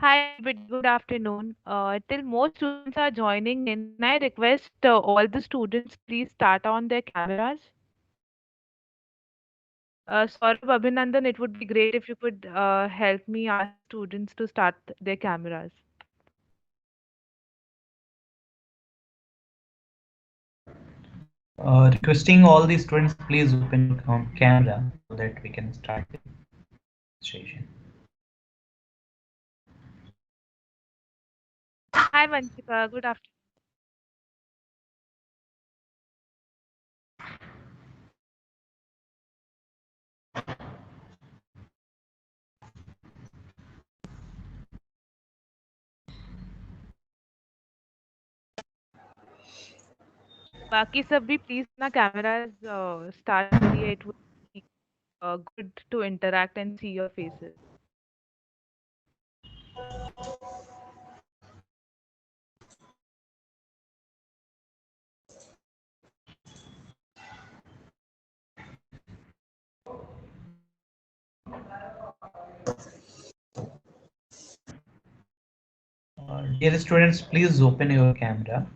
Hi, everybody. Good afternoon. Till more students are joining in, can I request all the students please start on their cameras? Saurabh, Abhinandan, it would be great if you could help me ask students to start their cameras. Requesting all the students please open your camera so that we can start the session. Hi, Vanchika. Good afternoon. बाकी सब भी please अपना cameras start करिए. It would be good to interact and see your faces. Dear students, please open your camera.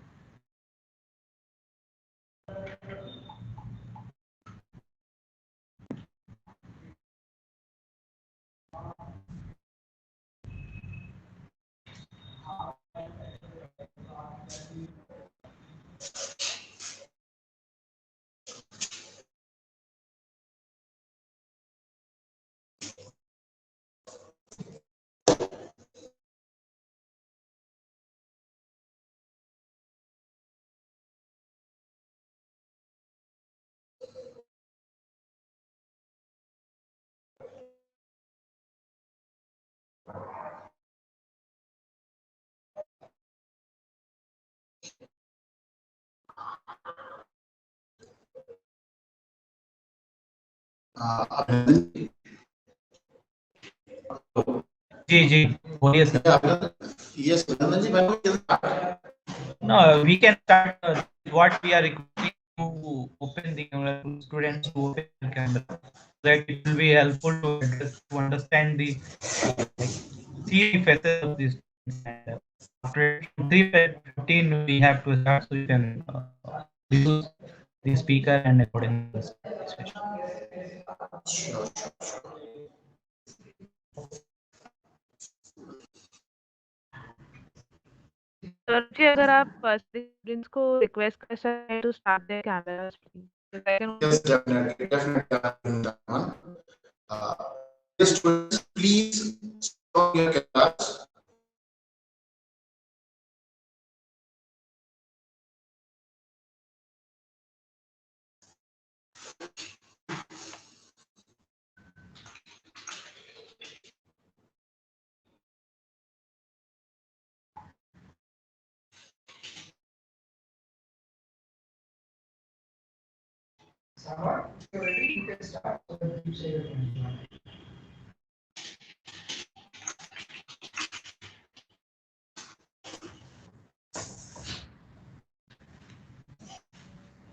जी जी बोलिए sir. Yes, Abhinandan ji, when we can start? No, we can start. What we are requiring to open the camera to students to open the camera, that it will be helpful to understand the like, see the faces of these students. And after 3:15 we have to start, so you can use the speaker and accordingly start the session. Saurabh ji, अगर आप students को request कर सकें to start their cameras, please. Because I can only Yes, definitely, definitely. I'm doing that one. Uh, yes, students, please switch on your cameras.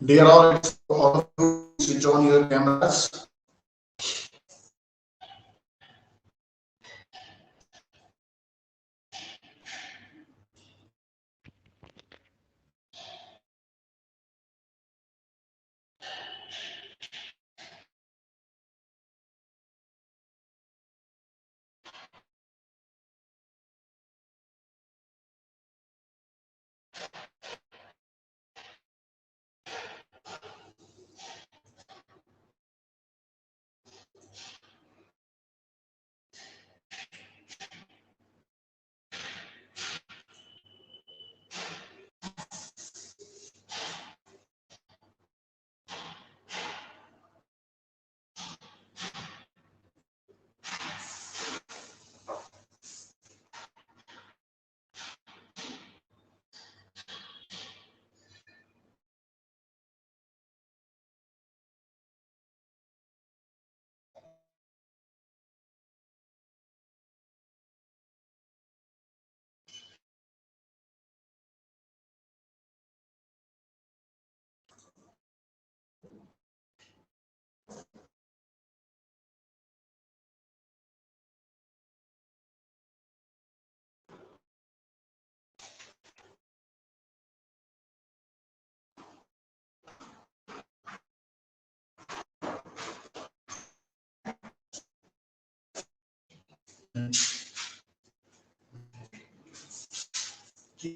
Dear all of you, switch on your cameras. So,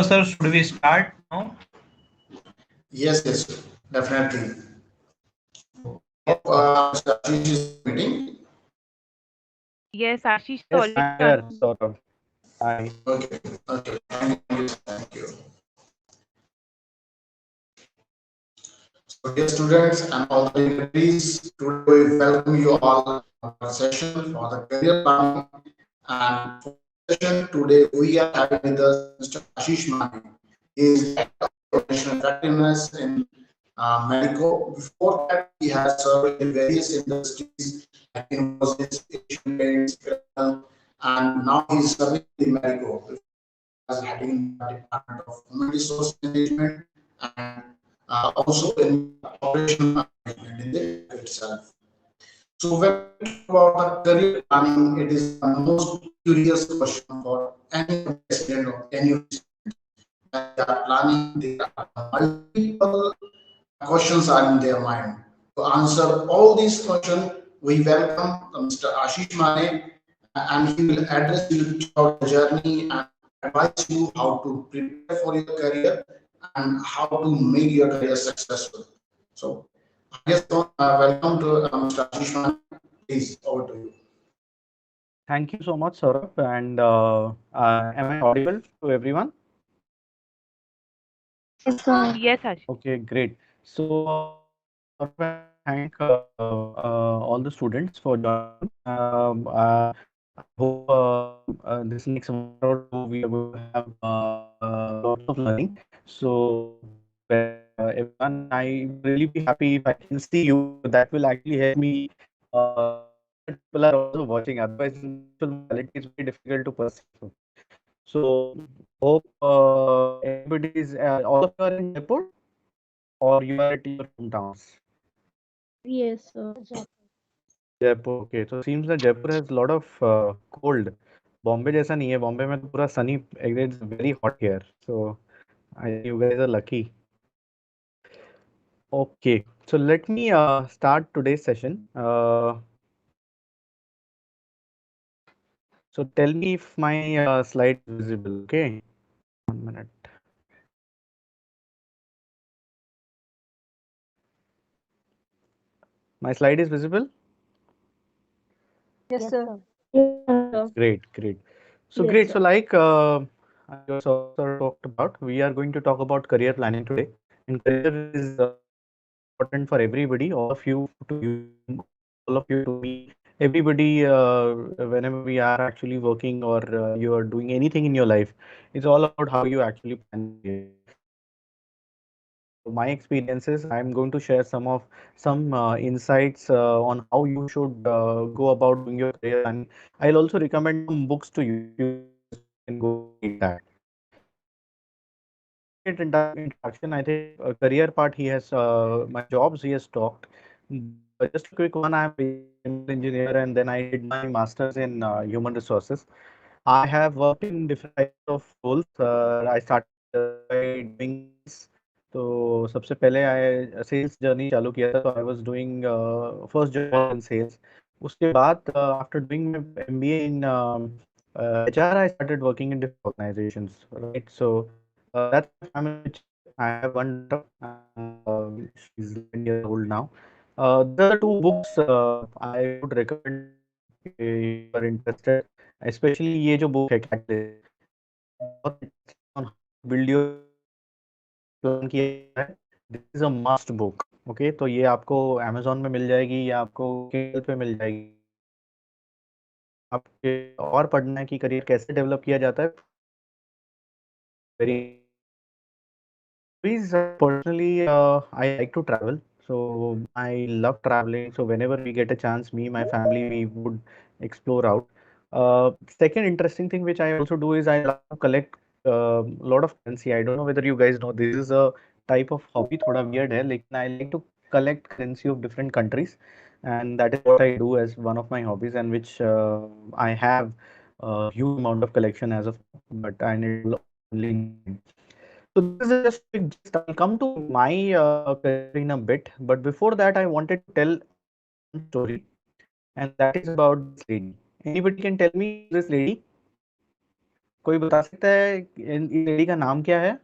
sir, should we start now? Yes, yes, definitely. Yes, sir. Mr. Ashish is in the meeting. Yes, Ashish is Yes, already I'm here, joining. Saurabh. Hi. Okay, okay. Thank you, thank you. So, dear students and all the dignitaries, today we welcome you all in our session for the career planning. And for this session today, we are having with us Mr. Ashish Mani. He is Director of Operational Effectiveness in Marico. Before that, he has served in various industries like Infosys, Asian Paints, Crystal, and now he is serving in Marico. Before that, he was heading the Department of Human Resource Management and also in the operational management in the bank itself. So when we talk about the career planning, it is the most curious question for any aspirant or any student. When they are planning, there are multiple questions are in their mind. To answer all these questions, we welcome Mr. Ashish Mane, and he will address you throughout the journey and advise you how to prepare for your career and how to make your career successful. So, yes, welcome to Mr. Ashish Mane. Please, over to you. Thank you so much, Saurabh. And am I audible to everyone? Yes, Ashish. Okay, great. So, Saurabh, I want to thank all the students for joining. I hope this next 1 hour or two we are going to have lots of learning. So, welcome everyone, and I will really be happy if I can see you. So that will actually help me know that people are also watching. Otherwise, in the virtual modality, it's very difficult to perceive. So, hope everybody is. All of you are in Jaipur, or you are at your hometowns? Jaipur okay तो seems that Jaipur has lot of cold Bombay जैसा नहीं है बॉम्बे में तो पूरा sunny it's very hot here so I think you guys are lucky okay so let me start today's session so tell me if my slide is visible. Okay, 1 minute. My slide is visible. Great, great. So great. So like your sir talked about, we are going to talk about career planning today. And career is very important for everybody, all of you to you, all of you to me, everybody. Whenever we are actually working or you are doing anything in your life, it's all about how you actually plan your career. So based on my experiences, I'm going to share some insights on how you should go about doing your career planning. I'll also recommend some books to you if you guys can go and read that. So just an immediate introduction. I think career part he has my jobs he has talked, but just a quick one. I'm basically a chemical engineer, and then I did my masters in human resources. I have worked in different types of roles. I started by doing sales. तो सबसे पहले I sales journey चालू किया था तो I was doing first job was in sales. उसके बाद after doing my MBA in HR I started working in different organizations, right? So that's my family picture. I have one daughter and she's 11 years old now. These are the two books I would recommend to you if you are interested. Specially ये जो book है catalyst ये बहुत interesting on how to build your career कैसे plan किया जाता है this is a must book okay तो ये आपको अमेजोन में मिल जाएगी या आपको किंडल पे मिल जाएगी अगर आपके और पढ़ना है कि करियर कैसे डेवलप किया जाता है very hobbies personally I like to travel so I love traveling so whenever we get a chance me my family we would explore out second interesting thing which I also do is I love to collect a lot of currency. I don't know whether you guys know this is a type of hobby थोड़ा weird है लेकिन I like to collect currency of different countries and that is what I do as one of my hobbies and which I have a huge amount of collection as of now but and it will all only increasing. So this is just a quick gist. I'll come to my career in a bit, but before that, I wanted to tell one story, and that is about this lady. Anybody can tell me who's this lady? कोई बता सकता है इस lady का नाम क्या है?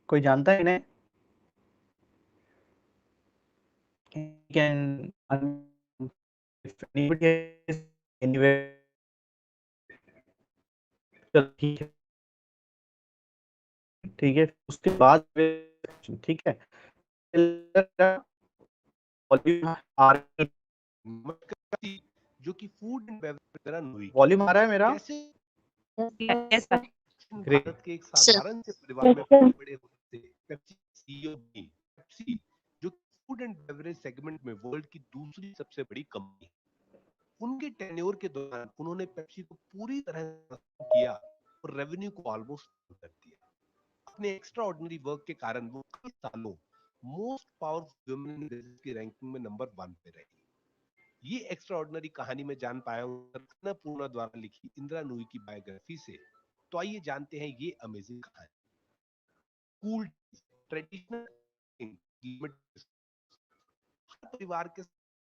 कोई जानता है इन्हें? Anybody can if anybody has anywhere. चलो ठीक है, ठीक है। उसके बाद ठीक है, वॉल्यूम आ रहा नमस्कार जो कि फूड एंड बेवरेज तरह हुई वॉल्यूम आ रहा है मेरा? कैसे Yes, sir. ग्रेट। भारत के एक साधारण से परिवार में पले बड़े होते पेप्सी सीईओ बनी। पेप्सी जो फूड एंड बेवरेज सेगमेंट में वर्ल्ड की दूसरी सबसे बड़ी कंपनी है। उनके टेन्योर के दौरान उन्होंने पेप्सी को पूरी तरह से किया और रेवेन्यू को ऑलमोस्ट कर दिया। अपने एक्स्ट्रा ऑर्डिनरी वर्क के कारण वो कई सालों most powerful women in business की रैंकिंग में नंबर 1 पे रही। ये एक्स्ट्रा ऑर्डिनरी कहानी में जान पाया हूं रत्ना पूर्णा द्वारा लिखी इंदिरा नूई की बायोग्राफी से। तो आइए जानते हैं ये अमेजिंग कहानी। कूल ट्रेडिशनल लिमिट हर परिवार के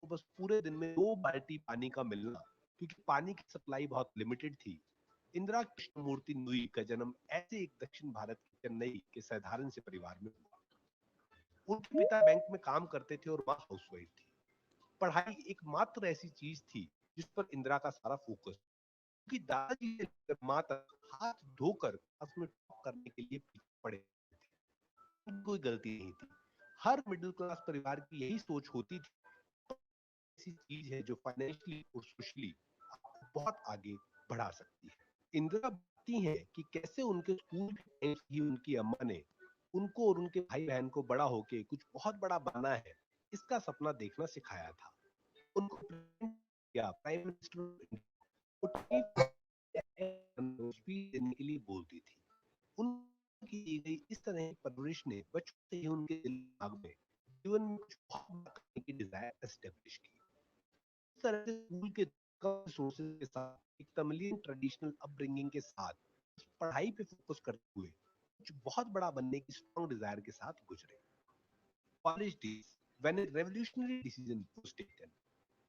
बस पूरे दिन में 2 बाल्टी पानी का मिलना क्योंकि पानी की सप्लाई बहुत लिमिटेड थी। इंदिरा कृष्णमूर्ति नूई का जन्म ऐसे एक दक्षिण भारत के चेन्नई के साधारण से परिवार में हुआ। उनके पिता बैंक में काम करते थे और मां हाउसवाइफ थी। पढ़ाई एकमात्र ऐसी चीज थी जिस पर इंदिरा का सारा फोकस, क्योंकि दादाजी से मां तक हाथ धोकर क्लास में टॉप करने के लिए पीछे पड़े थे। कोई गलती नहीं थी। हर मिडिल क्लास परिवार की यही सोच होती थी, ऐसी चीज है जो फाइनेंशियली और सोशली आपको बहुत आगे बढ़ा सकती है। इंदिरा बताती हैं कि कैसे उनके स्कूल के टाइम से ही उनकी अम्मा ने उनको और उनके भाई बहन को बड़ा होके कुछ बहुत बड़ा बनना है इसका सपना देखना सिखाया था। उनको प्राइम मिनिस्टर स्पीच देने के लिए बोलती थी। उनकी दी गई इस तरह की परवरिश ने बचपन से ही उनके दिमाग में जीवन में कुछ बहुत बड़ा करने की डिजायर एस्टेब्लिश की। इस तरह से स्कूल के कम रिसोर्सेज के साथ एक तमिलियन ट्रेडिशनल अपब्रिंगिंग के साथ पढ़ाई पे फोकस करते हुए कुछ बहुत बड़ा बनने की स्ट्रॉन्ग डिजायर के साथ गुजरे। College days when A revolutionary decision was taken.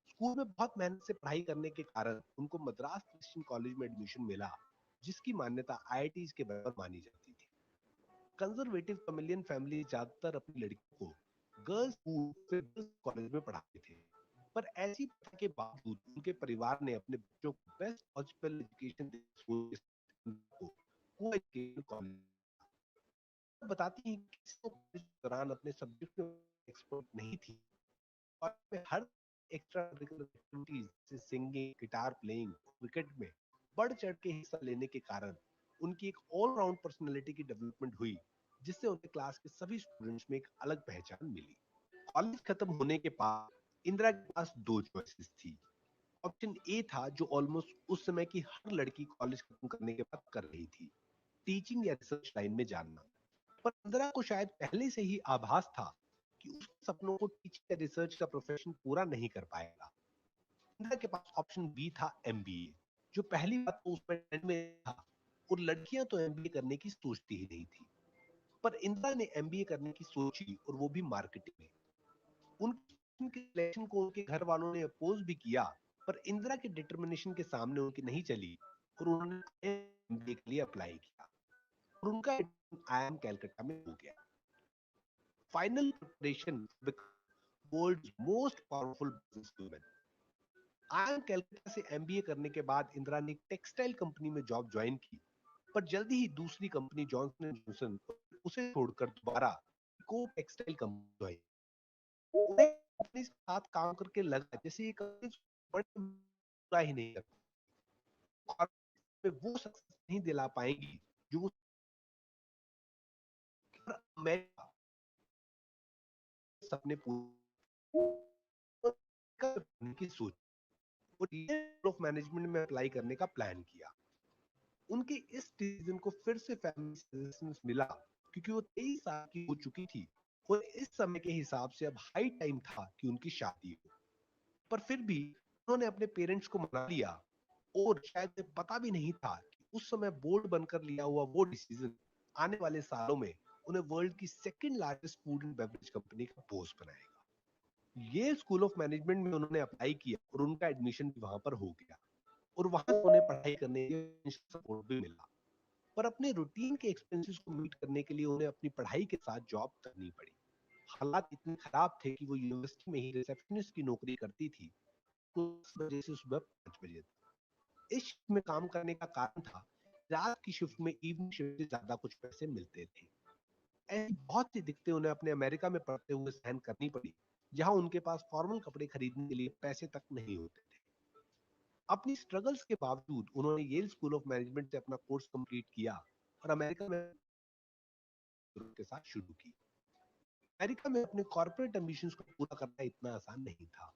School में बहुत मेहनत से पढ़ाई करने के कारण उनको मद्रास क्रिश्चियन कॉलेज में एडमिशन मिला, जिसकी मान्यता आईआईटीज के बराबर मानी जाती थी। कंजर्वेटिव तमिलियन फैमिली ज्यादातर अपनी लड़कियों को गर्ल्स स्कूल फिर गर्ल्स कॉलेज में पढ़ाते थे, पर ऐसी प्रथा के बावजूद उनके परिवार ने अपने बच्चों को बेस्ट पॉसिबल एजुकेशन कॉलेज बताती है कि किसी को इस दौरान अपने सब्जेक्ट में एक्सपर्ट नहीं थी और में हर एक्स्ट्रा करिकुलर एक्टिविटीज जैसे सिंगिंग, गिटार प्लेइंग, क्रिकेट में बढ़ चढ़ के हिस्सा लेने के कारण उनकी एक ऑलराउंड पर्सनालिटी की डेवलपमेंट हुई, जिससे उनके क्लास के सभी स्टूडेंट्स में एक अलग पहचान मिली। कॉलेज खत्म होने के बाद इंदिरा के पास 2 चॉइसेस थी। ऑप्शन ए था जो ऑलमोस्ट उस समय की हर लड़की कॉलेज खत्म करने के बाद कर रही थी, टीचिंग या रिसर्च लाइन में जानना। पर इंदिरा को शायद पहले से ही आभास था कि उसके सपनों को टीचिंग या रिसर्च का प्रोफेशन पूरा नहीं कर पाएगा। इंदिरा के पास ऑप्शन बी था एमबीए, जो पहली बात तो उसमें ट्रेंड में था और लड़कियां तो एमबीए करने की सोचती ही नहीं थी। पर इंदिरा ने एमबीए करने की सोची और वो भी मार्केटिंग में। उनके सिलेक्शन को उनके घर वालों ने अपोज भी किया, पर इंदिरा के डिटर्मिनेशन के सामने उनकी नहीं चली और उन्होंने एमबीए के लिए अप्लाई किया और उनका आईआईएम कैलकाटा में हो गया। Final preparation world's most powerful businesswoman. IIM Calcutta से एमबीए करने के बाद इंदिरा ने टेक्सटाइल कंपनी में जॉब ज्वाइन की, पर जल्दी ही दूसरी कंपनी जॉनसन एंड जॉनसन उसे छोड़कर दोबारा को टेक्सटाइल कंपनी ज्वाइन। उन्हें कंपनी के साथ काम करके लगा जैसे ये कंपनी पूरा ही नहीं कर में वो सक्सेस नहीं दिला पाएंगी जो वो मैं सपने पूरे की सोच और ऑफ मैनेजमेंट में अप्लाई करने का प्लान किया। उनके इस डिसीजन को फिर से फैमिली सजेशंस मिला क्योंकि वो 23 साल की हो चुकी थी और इस समय के हिसाब से अब हाई टाइम था कि उनकी शादी हो। पर फिर भी उन्होंने अपने पेरेंट्स को मना लिया और शायद पता भी नहीं था कि उस समय बोर्ड बनकर लिया हुआ वो डिसीजन आने वाले सालों में उन्हें वर्ल्ड की second largest food and beverage company का बॉस बनाएगा। ये स्कूल ऑफ मैनेजमेंट में उन्होंने अप्लाई किया और उनका एडमिशन भी वहां पर हो गया, और वहां उन्हें पढ़ाई करने के लिए सपोर्ट भी मिला। पर अपने रूटीन के एक्सपेंसेस को मीट करने के लिए उन्हें अपनी पढ़ाई के साथ जॉब करनी पड़ी। हालात इतने खराब थे कि वो यूनिवर्सिटी में ही रिसेप्शनिस्ट की नौकरी करती थी, 10 बजे से सुबह 5 बजे तक। इस शिफ्ट में काम करने का कारण था, रात की शिफ्ट में इवनिंग शिफ्ट से ज्यादा कुछ पैसे मिलते थे। ऐसी बहुत सी दिक्कतें उन्हें अपने अमेरिका में पढ़ते हुए सहन करनी पड़ी, जहां उनके पास फॉर्मल कपड़े खरीदने के लिए पैसे तक नहीं होते थे। अपनी स्ट्रगल्स के बावजूद उन्होंने येल स्कूल ऑफ मैनेजमेंट से अपना कोर्स कंप्लीट किया और अमेरिका में के साथ शुरू की। अमेरिका में अपने कॉर्पोरेट एम्बिशंस को पूरा करना इतना आसान नहीं था।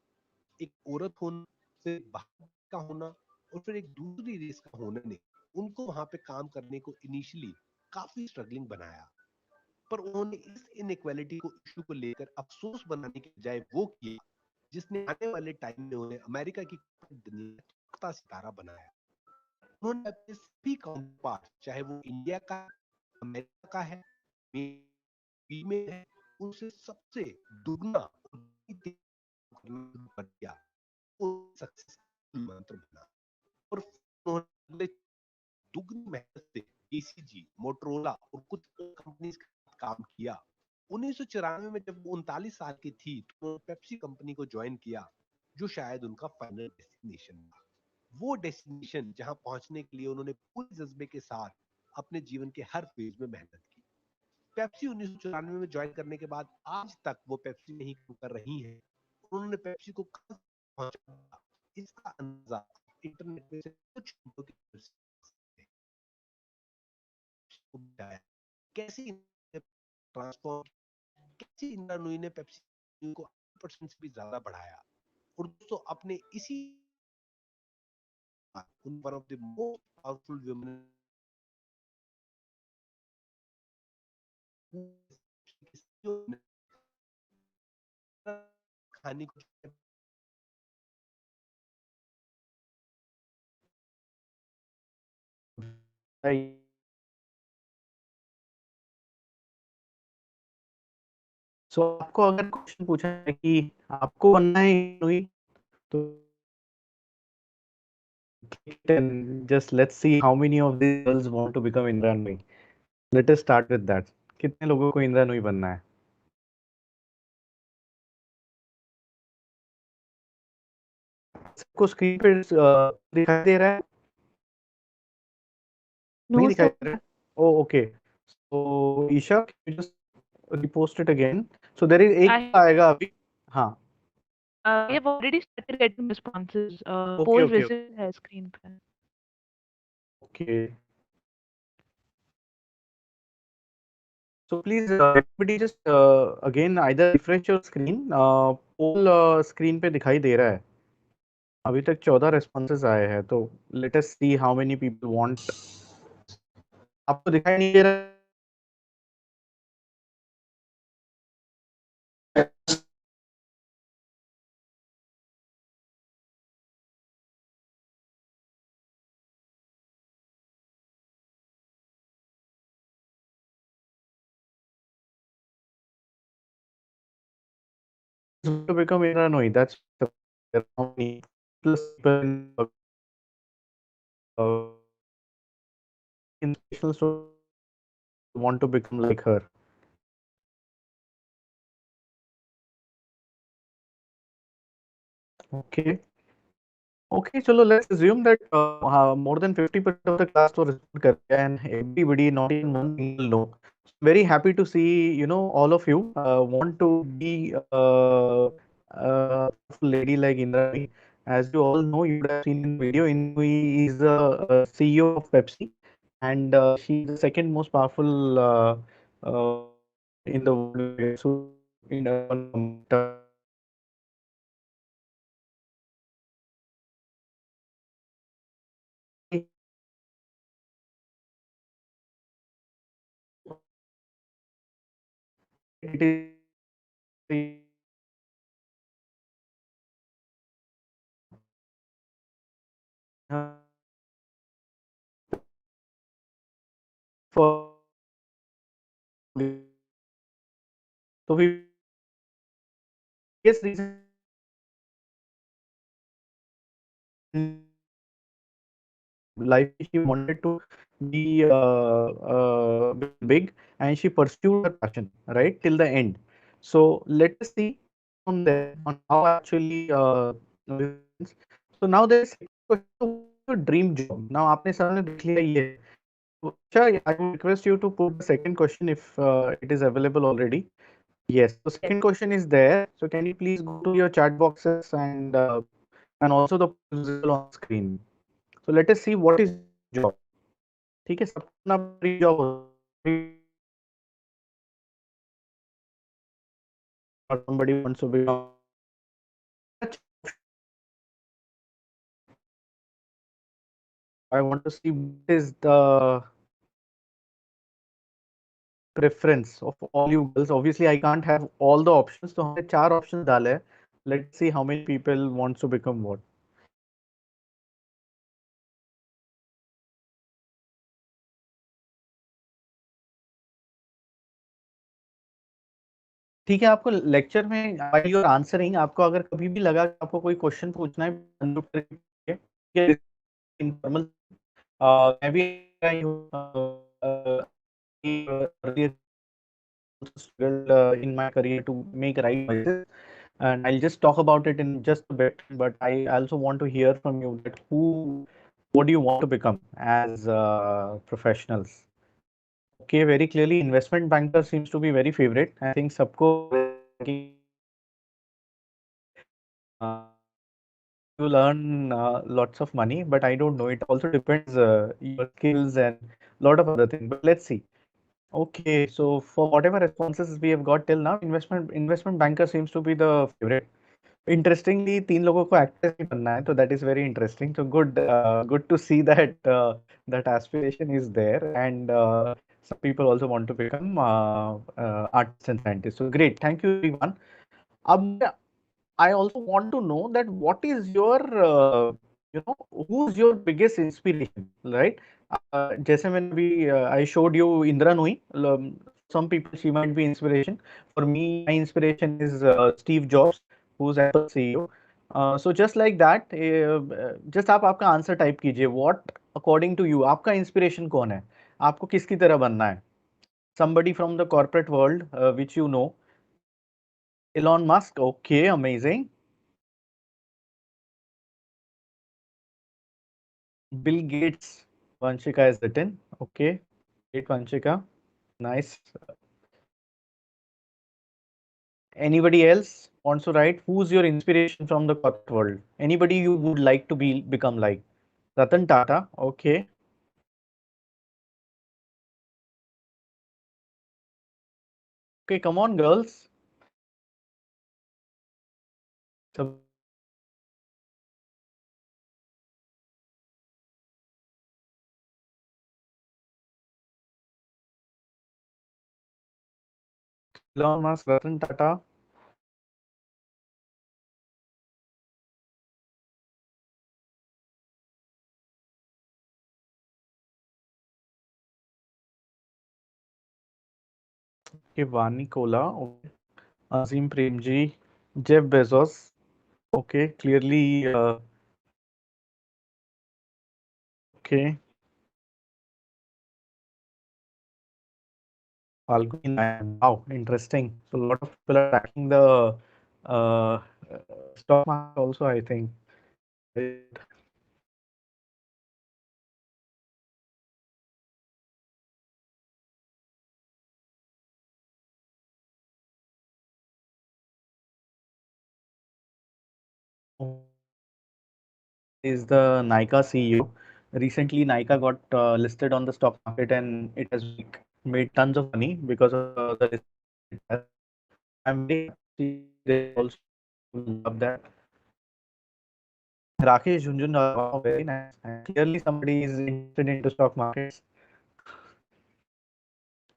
एक औरत होना, फिर बाहर का होना, और फिर एक दूसरी रेस का होने ने उनको वहां पे काम करने को इनिशियली काफी स्ट्रगलिंग बनाया। पर उन्होंने इस इनइक्वालिटी को इशू को लेकर अफसोस बनाने के बजाय वो किया जिसने आने वाले टाइम में उन्हें अमेरिका की दुनिया का सितारा बनाया। उन्होंने अपने सभी काउंटरपार्ट, चाहे वो इंडिया का, अमेरिका का है, में है, उनसे सबसे दुगना कर दिया। वो सक्सेसफुल मंत्र बना, और उन्होंने दुगनी मेहनत से एसीजी, मोटरोला और कुछ और कंपनीज के साथ काम किया। 1994 में जब वो 39 साल की थी तो उन्होंने पेप्सी कंपनी को ज्वाइन किया, जो शायद उनका फाइनल डेस्टिनेशन था। वो डेस्टिनेशन जहां पहुंचने के लिए उन्होंने पूरे जज्बे के साथ अपने जीवन के हर फेज में मेहनत की। पेप्सी 1994 में ज्वाइन करने के बाद आज तक वो पेप्सी में ही काम कर रही हैं। उन्होंने पेप्सी को कहां पहुंचा, इसका अंदाजा इंटरनेट पे से कुछ मिनटों की कैसे ट्रांसफॉर्म, कैसे इंदिरा नूई ने पेप्सी को 100% से भी ज्यादा बढ़ाया। और दोस्तों अपने इसी one of the most powerful women खाने को सो आपको अगर क्वेश्चन पूछा है कि आपको बनना है हुई, तो just let's see how many of these girls want to become Indra Nooyi. Let us start with that. कितने लोगों को इंदिरा नूई बनना है? सबको स्क्रीन पे दिखाई दे रहा है? नहीं No, दिखाई sir. दे रहा है? Oh, okay. So Isha, can you just repost it again? So there is एक I आएगा अभी. हाँ. I have already started getting responses. Okay, Poll okay, visit है screen पे. okay. So please, everybody just again either refresh your screen. Poll screen पे दिखाई दे रहा है. अभी तक 14 responses आए हैं, तो let us see how many people want. आपको दिखाई नहीं दे रहा है? To become Indra Nooyi, that's how many plus people uh, inspirational story want to become like her. Okay. Okay, chalo, let's assume that more than 50% of the class to respond kar rahe हैं, and everybody, not even one single no. Very happy to see, all of you want to be a lady like Indra Nooyi. As you all know, you would have seen in the video, Indra Nooyi is the CEO of Pepsi, and she is the second most powerful in the world, I guess, in it is for So we will see the biggest reason why life में she wanted to become big, and she pursued her passion right till the end. So let us see from there on how actually this happens. So now there is second question. So what is your dream job? Now आपने सबने देख लिया ये है. So Akshay, I would request you to put the second question if it is available already. Yes. So Yes. second question is there. So can you please go to your chat boxes and also the poll is visible on the screen. So let us see what is your dream job. ठीक है सबका अपना अपना dream job होता है or somebody wants to become I want to see what is the preference of all you girls. Obviously I can't have all the options, तो हमने चार options डाले हैं. Let's see how many people wants to become what. ठीक है आपको lecture में while you are answering आपको अगर कभी भी लगा कि आपको कोई क्वेश्चन पूछना है unmute करके पूछिए. ठीक है, informal मैं भी earlier also struggled in my career to make right choices, and I'll just talk about it in just a bit. But I also want to hear from you that what do you want to become as professionals? Okay, very clearly, investment banker seems to be very favorite. I think सबको you learn lots of money, but I don't know. It also depends your skills and lot of other things. But let's see. Okay, so for whatever responses we have got till now, investment banker seems to be the favorite. Interestingly, तीन लोगों को actress ही बनना है, so that is very interesting. So good to see that that aspiration is there, and some people also want to become artists and scientists. So great, thank you everyone. अब I also want to know that what is your who's your biggest inspiration, right? जैसे मैंने अभी I showed you Indra Nooyi. Some people she might be inspiration. For me, my inspiration is Steve Jobs, who's Apple CEO. So just like that, just आप आपका answer type कीजिए. What according to you आपका inspiration कौन है? आपको किसकी तरह बनना है? Somebody from the corporate world, which you know. Elon Musk. Okay, amazing. Bill Gates, Vanshika has written. Okay, great Vanshika. Nice. Anybody else wants to write? Who's your inspiration from the corporate world? Anybody you would like to become like? Ratan Tata. Okay. Okay, come on, girls. So Elon Musk, Ratan Tata. Okay, Vani Kola. Okay. Azim Premji, Jeff Bezos. Okay, clearly. Okay. Falguni Nayan. Wow, interesting. So a lot of people are tracking the uh, stock market also, I think. Right. Is the Nykaa CEO. Recently, Nykaa got listed on the stock market and it has made tons of money because of the listing that it has. I'm very happy to see they also love that. Rakesh Jhunjhunwala, wow, very nice. And clearly, somebody is interested into stock markets.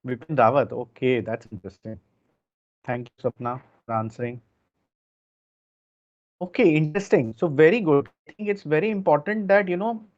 Vipin Rawat, okay, that's interesting. Thank you, Sapna, for answering. Okay, interesting. So very good. I think it's very important that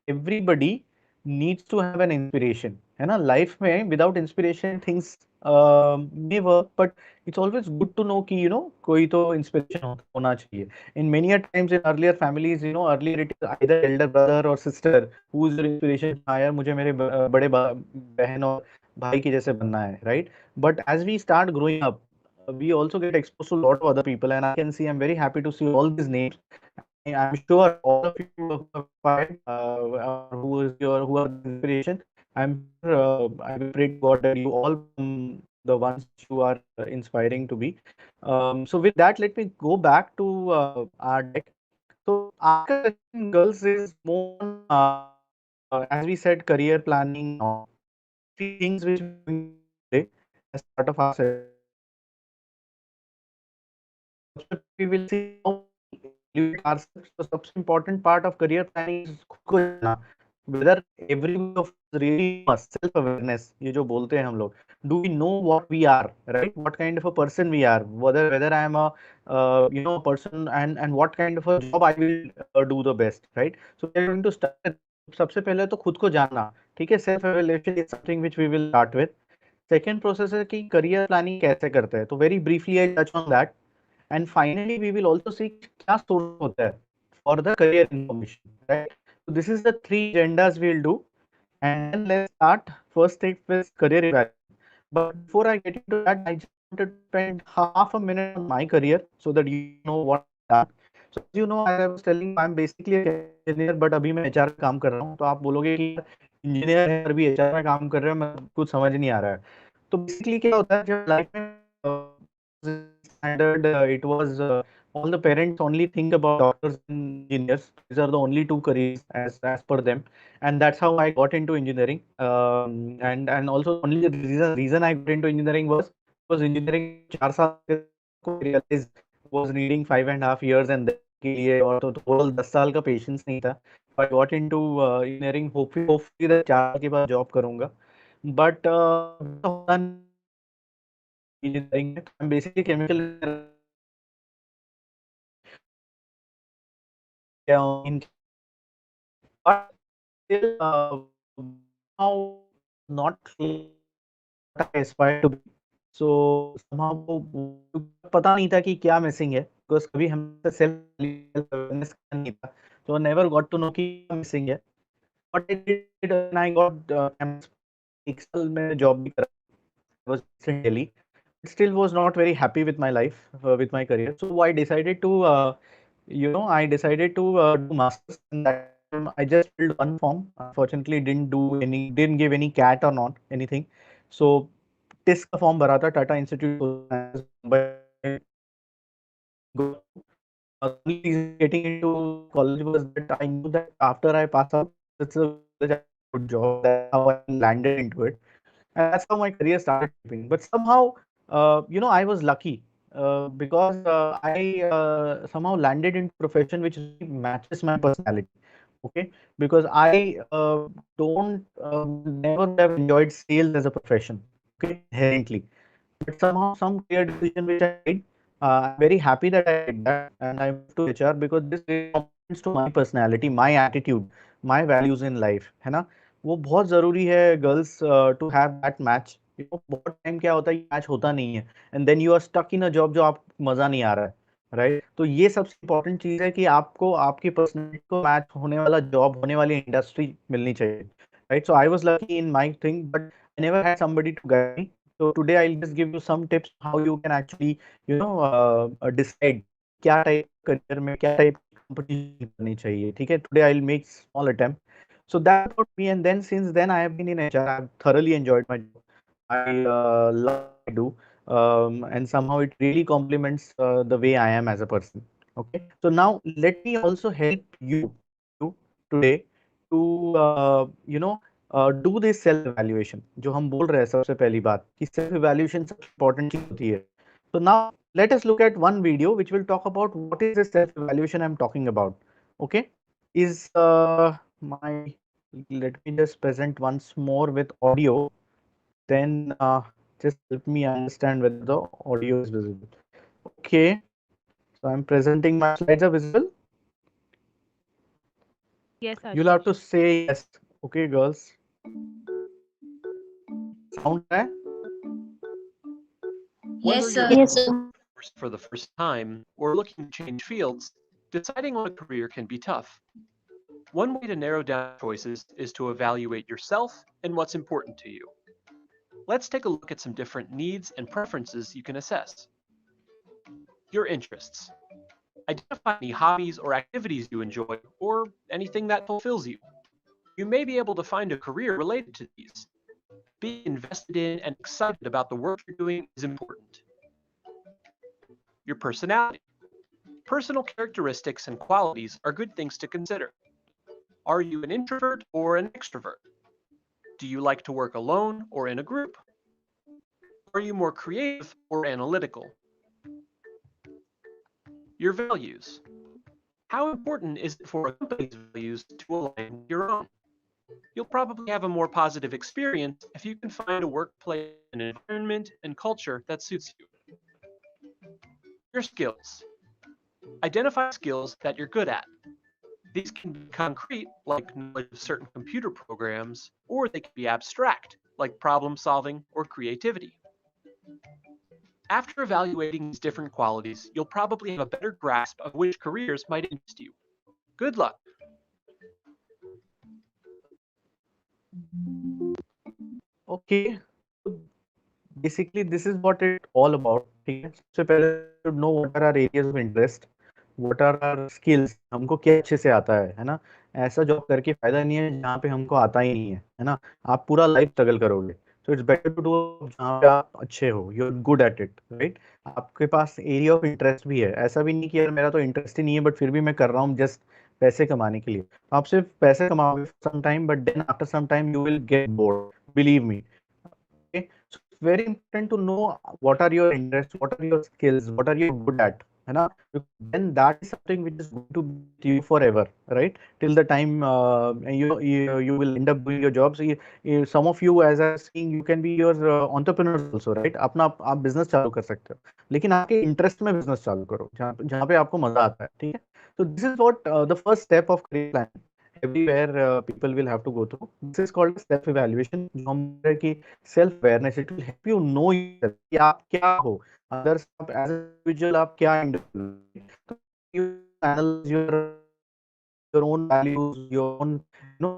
everybody needs to have an inspiration. है ना? Life में without inspiration things may work, but it's always good to know कि कोई तो inspiration होना चाहिए. In many a times in earlier families, earlier it is either elder brother or sister who is your inspiration कि हाँ यार मुझे मेरे बड़े बहन और भाई के जैसे बनना है, right? But as we start growing up, we also get exposed to a lot of other people, and I can see, I'm very happy to see all these names. I'm sure all of you who have inspired, or who are the inspiration. I'm sure, I will pray to God that you all become the ones which you are inspiring to be. So with that, let me go back to our deck. So our session, girls, is more on, as we said, career planning and all. So three things which we are going to cover today as part of our session. सबसे पहले we will see how we evaluate ourselves. So सबसे important part of career planning is खुद को जानना. Whether everybody of us really know us, self awareness, ये जो बोलते हैं हम लोग. Do we know what we are, right? What kind of a person we are? Whether I am a person, and what kind of a job I will do the best, right? So we are going to start with that. सबसे पहले तो खुद को जानना, ठीक है? Self evaluation is something which we will start with. Second process है कि career planning कैसे करते हैं. तो very briefly I touch on that. And finally, we will also see क्या source होता है for the career information, right? So this is the three agendas we'll do, and then let's start. First thing with career evaluation. But before I get into that, I just wanted to spend half a minute on my career so that you all know what I've done. So as you know, as I was telling you, I'm basically a chemical engineer, but अभी मैं HR में काम कर रहा हूँ. तो आप बोलोगे कि इंजीनियर है और अभी HR में काम कर रहे हो, मैं कुछ समझ नहीं आ रहा है. तो बेसिकली क्या होता है जब लाइफ में standard, it was all the parents only think about doctors and engineers. These are the only two careers as per them, and that's how I got into engineering. And also only the reason I got into engineering was because engineering में जब 4 साल थे को realize was needing 5.5 years and then के लिए और तो overall 10 साल का patience नहीं था. So I got into engineering. Hopefully that 4 साल के बाद job करूँगा. But वैसा होता नहीं engineering में. I'm basically chemical engineer. In but still somehow not clear what I aspire to be. So somehow क्योंकि पता नहीं था कि क्या मिसिंग है बिकॉज कभी हमने सेल्फ अवेयरनेस का नहीं था तो नेवर गॉट टू नो कि क्या मिसिंग है but I did when I got campus 1 साल में जॉब भी करा was in Delhi. Still was not very happy with my life, with my career. So I decided to, do masters. And that time I just filled one form. Unfortunately, didn't give any CAT or not anything. So TIS का form भरा था Tata Institute of Social Sciences, Mumbai. Got to. The only reason getting into college was that I knew that after I pass out, it's a college I have a good job. That's how I landed into it. And that's how my career started shaping. But somehow, I was lucky because I somehow landed into a profession which really matches my personality. Okay, because I don't never would have enjoyed sales as a profession. Okay, inherently, but somehow some career decision which I made, I'm very happy that I did that, and I moved to HR because this really complements to my personality, my attitude, my values in life, है ना? वो बहुत ज़रूरी है girls to have that match. बहुत time क्या होता है मैच होता नहीं है and then you are stuck in a job जो आप मज़ा नहीं आ रहा है, राइट? तो ये सबसे इंपॉर्टेंट चीज़ है कि आपको आपकी पर्सनैलिटी को मैच होने वाला जॉब, होने वाली इंडस्ट्री मिलनी चाहिए, right? So I was lucky in my thing but I never had somebody to guide me. So today I'll just give you some tips how you can actually, decide क्या type career में क्या type competition करनी चाहिए. ठीक है, today I'll make small attempt. So that's about me. And then since then I have been in HR. I've thoroughly enjoyed my job. I love what I do, and somehow it really complements the way I am as a person. Okay, so now let me also help you today to do this self evaluation. जो हम बोल रहे हैं सबसे पहली बात कि self evaluation सबसे important चीज होती है. So now let us look at one video which will talk about what is this self evaluation I'm talking about. Okay, is my let me just present once more with audio. Then just help me understand whether the audio is visible. Okay, so I'm presenting. My slides are visible. Yes, You'll have Ashish. to say yes. Okay, girls. Sound है? Yes, Whether sir. you're Yes, sir. for the first time or looking to change fields, deciding on a career can be tough. One way to narrow down choices is to evaluate yourself and what's important to you. Let's take a look at some different needs and preferences you can assess. Your interests. Identify any hobbies or activities you enjoy, or anything that fulfills you. You may be able to find a career related to these. Being invested in and excited about the work you're doing is important. Your personality. Personal characteristics and qualities are good things to consider. Are you an introvert or an extrovert? Do you like to work alone or in a group? Are you more creative or analytical? Your values. How important is it for a company's values to align with your own? You'll probably have a more positive experience if you can find a workplace, an environment, and culture that suits you. Your skills. Identify skills that you're good at. These can be concrete, like knowledge of certain computer programs, or they can be abstract, like problem solving or creativity. After evaluating these different qualities, you'll probably have a better grasp of which careers might interest you. Good luck! Okay, so basically this is what it all about. ठीक है, सबसे पहले we should know what are our areas of interest, what are our skills, हमको क्या अच्छे से आता है ना. ऐसा जॉब करके फायदा नहीं है जहाँ पे हमको आता ही नहीं है ना. आप पूरा लाइफ स्ट्रगल करोगे. So it's better to do जहाँ पे आप अच्छे हो, you are good at it, right. आपके पास एरिया ऑफ इंटरेस्ट भी है. ऐसा भी नहीं कि यार मेरा तो इंटरेस्ट ही नहीं है बट फिर भी मैं कर रहा हूँ जस्ट पैसे कमाने के लिए. आप सिर्फ पैसे कमाओगे some time but then after some time you will get bored, believe me. Okay, so it's very important to know what are your interests, what are your skills, what are you good at, है ना? Because then that is something which is going to be with you forever, right? Till the time you will end up doing your job. So some of you, as I was saying, you can be your entrepreneurs also, right? अपना आप business चालू कर सकते हो, लेकिन आपके interest में business चालू करो, जहाँ जहाँ पे आपको मजा आता है, ठीक है? So this is what the first step of career planning. Everywhere people will have to go through. This is called self evaluation. जो हम बोल रहे हैं कि self awareness, it will help you know yourself कि आप क्या हो, अदर आप एज इंडिविजुअल आप क्या इंडिविजुअल. तो you analyse your own values, your own,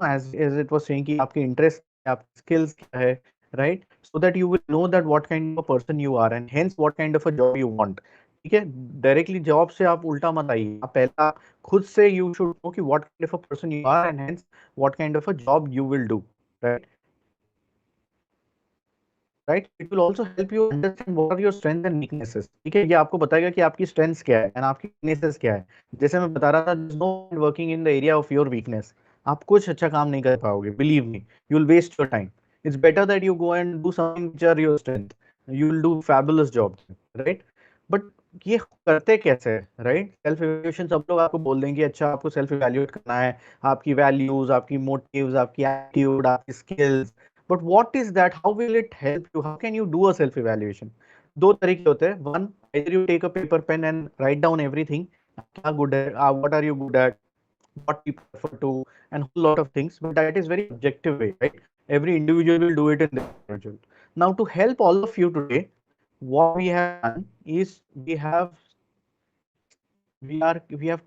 as it was saying कि आपके इंटरेस्ट, आपके स्किल्स क्या है, right. So that you will know that what kind of person you are and hence what kind of a job you want. ठीक है, directly job से आप उल्टा मत आइए. आप पहले आप खुद से यू शुड नो कि what kind of a person you are and hence what kind of a job you will do, right. Right, it will also help you understand what are your strength and weaknesses. ठीक है, ये आपको बताएगा कि आपकी strengths क्या है and आपकी वीकनेसेस क्या है. जैसे मैं बता रहा था, no working in the area of your weakness. आप कुछ अच्छा काम नहीं कर पाओगे, believe me, you will waste your time. It's better that you go and do something which are your strength, you will do fabulous job, right. But ये करते कैसे है, राइट? सेल्फ इवैल्यूएशन सब लोग आपको बोल देंगे अच्छा आपको सेल्फ इवैल्यूएट करना है, आपकी वैल्यूज, आपकी मोटिव्स, आपकी एटीट्यूड, आपकी skills. But what is that? How will it help you? How can you do a self evaluation? दो तरीके होते हैं. One, either you take a paper pen and write down everything. क्या good है, what are you good at, what you prefer to, and whole lot of things. But that is very objective way, right? Every individual will do it in their individual. Now, to help all of you today, what we have done is we have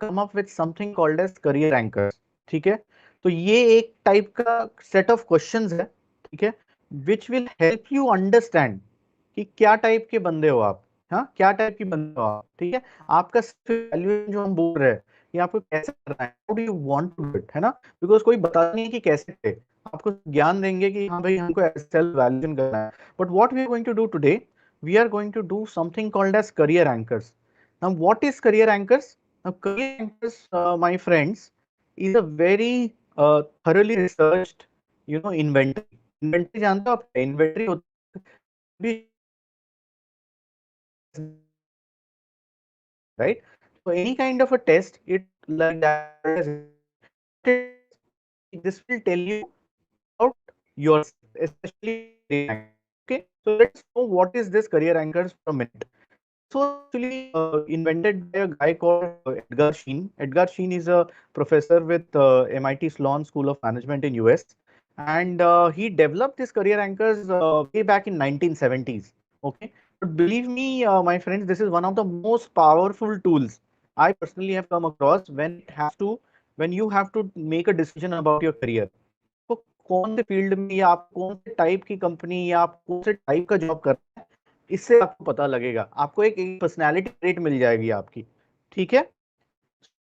come up with something called as career anchors. ठीक है, तो ये एक type का set of questions है, ठीक है, which will help you understand कि क्या टाइप के बंदे हो आप. हाँ, क्या टाइप के बंदे हो आप, ठीक है. आपका वैल्यूएशन जो हम बोल रहे हैं ये आपको कैसे करना है, how do you want to do it, है ना. बिकॉज कोई बता नहीं है कि कैसे थे, आपको ज्ञान देंगे कि हाँ भाई हमको सेल्फ वैल्यूएशन करना है. But what we are going to do today, we are going to do something called as career anchors. Now, what is career anchors? Now, career anchors, my friends, is a very thoroughly researched, inventory. Inventory जानते हो आप? Inventory होता है right? So any kind of a test, it like that. This will tell you about yourself, especially career anchors. Okay, so let's know what is this career anchors for a minute. This was actually invented by a guy called Edgar Sheen. Edgar Sheen is a professor with MIT Sloan School of Management in US, and he developed his career anchors way back in 1970s. Okay, But believe me, my friends, this is one of the most powerful tools I personally have come across when you have to make a decision about your career. आपको कौन से field में या आप कौन से type की company या आप कौन से टाइप का जॉब करना है, इससे आपको पता लगेगा, आपको एक पर्सनैलिटी ट्रेट मिल जाएगी आपकी, ठीक है।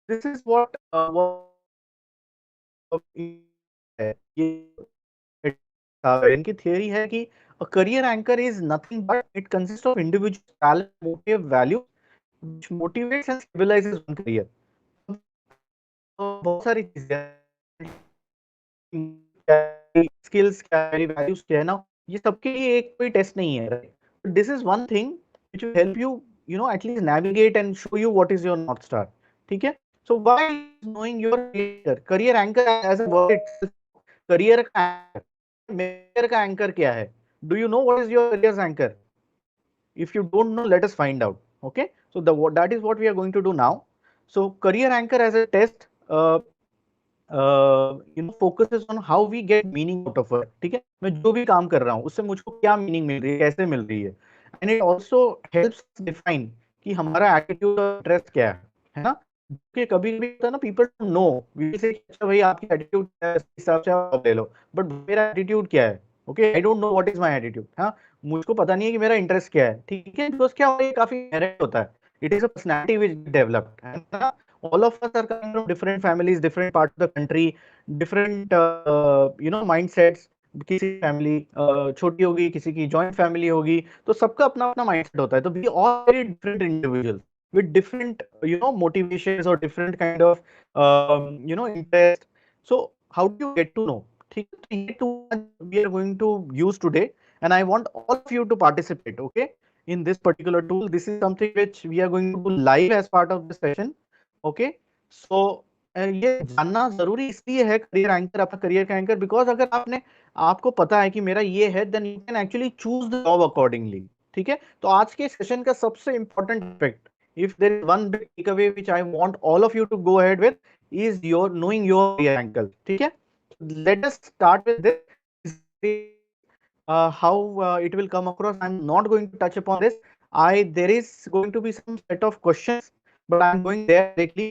दिस इज है ये इनकी थियरी है कि a career anchor is nothing but it consists of individual talent, motive, value which motivates and stabilizes one career. तो बहुत सारी चीजें स्किल्स क्या है, वैल्यूज क्या है ना, ये सबके लिए एक कोई टेस्ट नहीं है, right. This is one thing which will help you, you know, at least navigate and show you what is your north star, ठीक है। So why knowing your career anchor as a word itself, career का anchor, career का anchor क्या है? Do you know what is your career anchor? If you don't know, let us find out. Okay, so that is what we are going to do now. So career anchor as a test, focuses on how we get meaning out of work. ठीक है, मैं जो भी काम कर रहा हूँ उससे मुझको क्या मीनिंग मिल रही है, कैसे मिल रही है, and it also helps define कि हमारा एटीट्यूड और इंटरेस्ट क्या है ना। कि कभी कभी होता है ना, पीपल नो, वी से अच्छा भाई आपकी एटीट्यूड क्या है, इस हिसाब से आप ले लो, बट मेरा एटीट्यूड क्या है? Okay, I don't no what is my attitude. हाँ, मुझको पता नहीं है कि मेरा इंटरेस्ट क्या है, ठीक है, बिकॉज क्या होता है, काफी मेरिट होता है, it is a personality which developed है ना। All of us are coming from different families, different parts of the country, different mindsets. किसी फैमिली छोटी होगी, किसी की जॉइंट फैमिली होगी, तो सबका अपना अपना माइंडसेट होता है। तो we all very different individuals with different motivations or different kind of interest. So how do you get to know? ठीक है, तो ये tool we are going to use today, and I want all of you to participate, okay, in this particular tool. This is something which we are going to do live as part of this session. Okay, so ये जानना जरूरी इसलिए है, career anchor, अपना career का anchor, because अगर आपको पता है कि मेरा ये है, then you can actually choose the job accordingly, ठीक है। तो आज के सेशन का सबसे important aspect, if there is one big takeaway which I want all of you to go ahead with, is your knowing your career anchor, ठीक है। Let us start with this, how it will come across. I'm not going to touch upon this. There is going to be some set of questions, but I'm going there directly.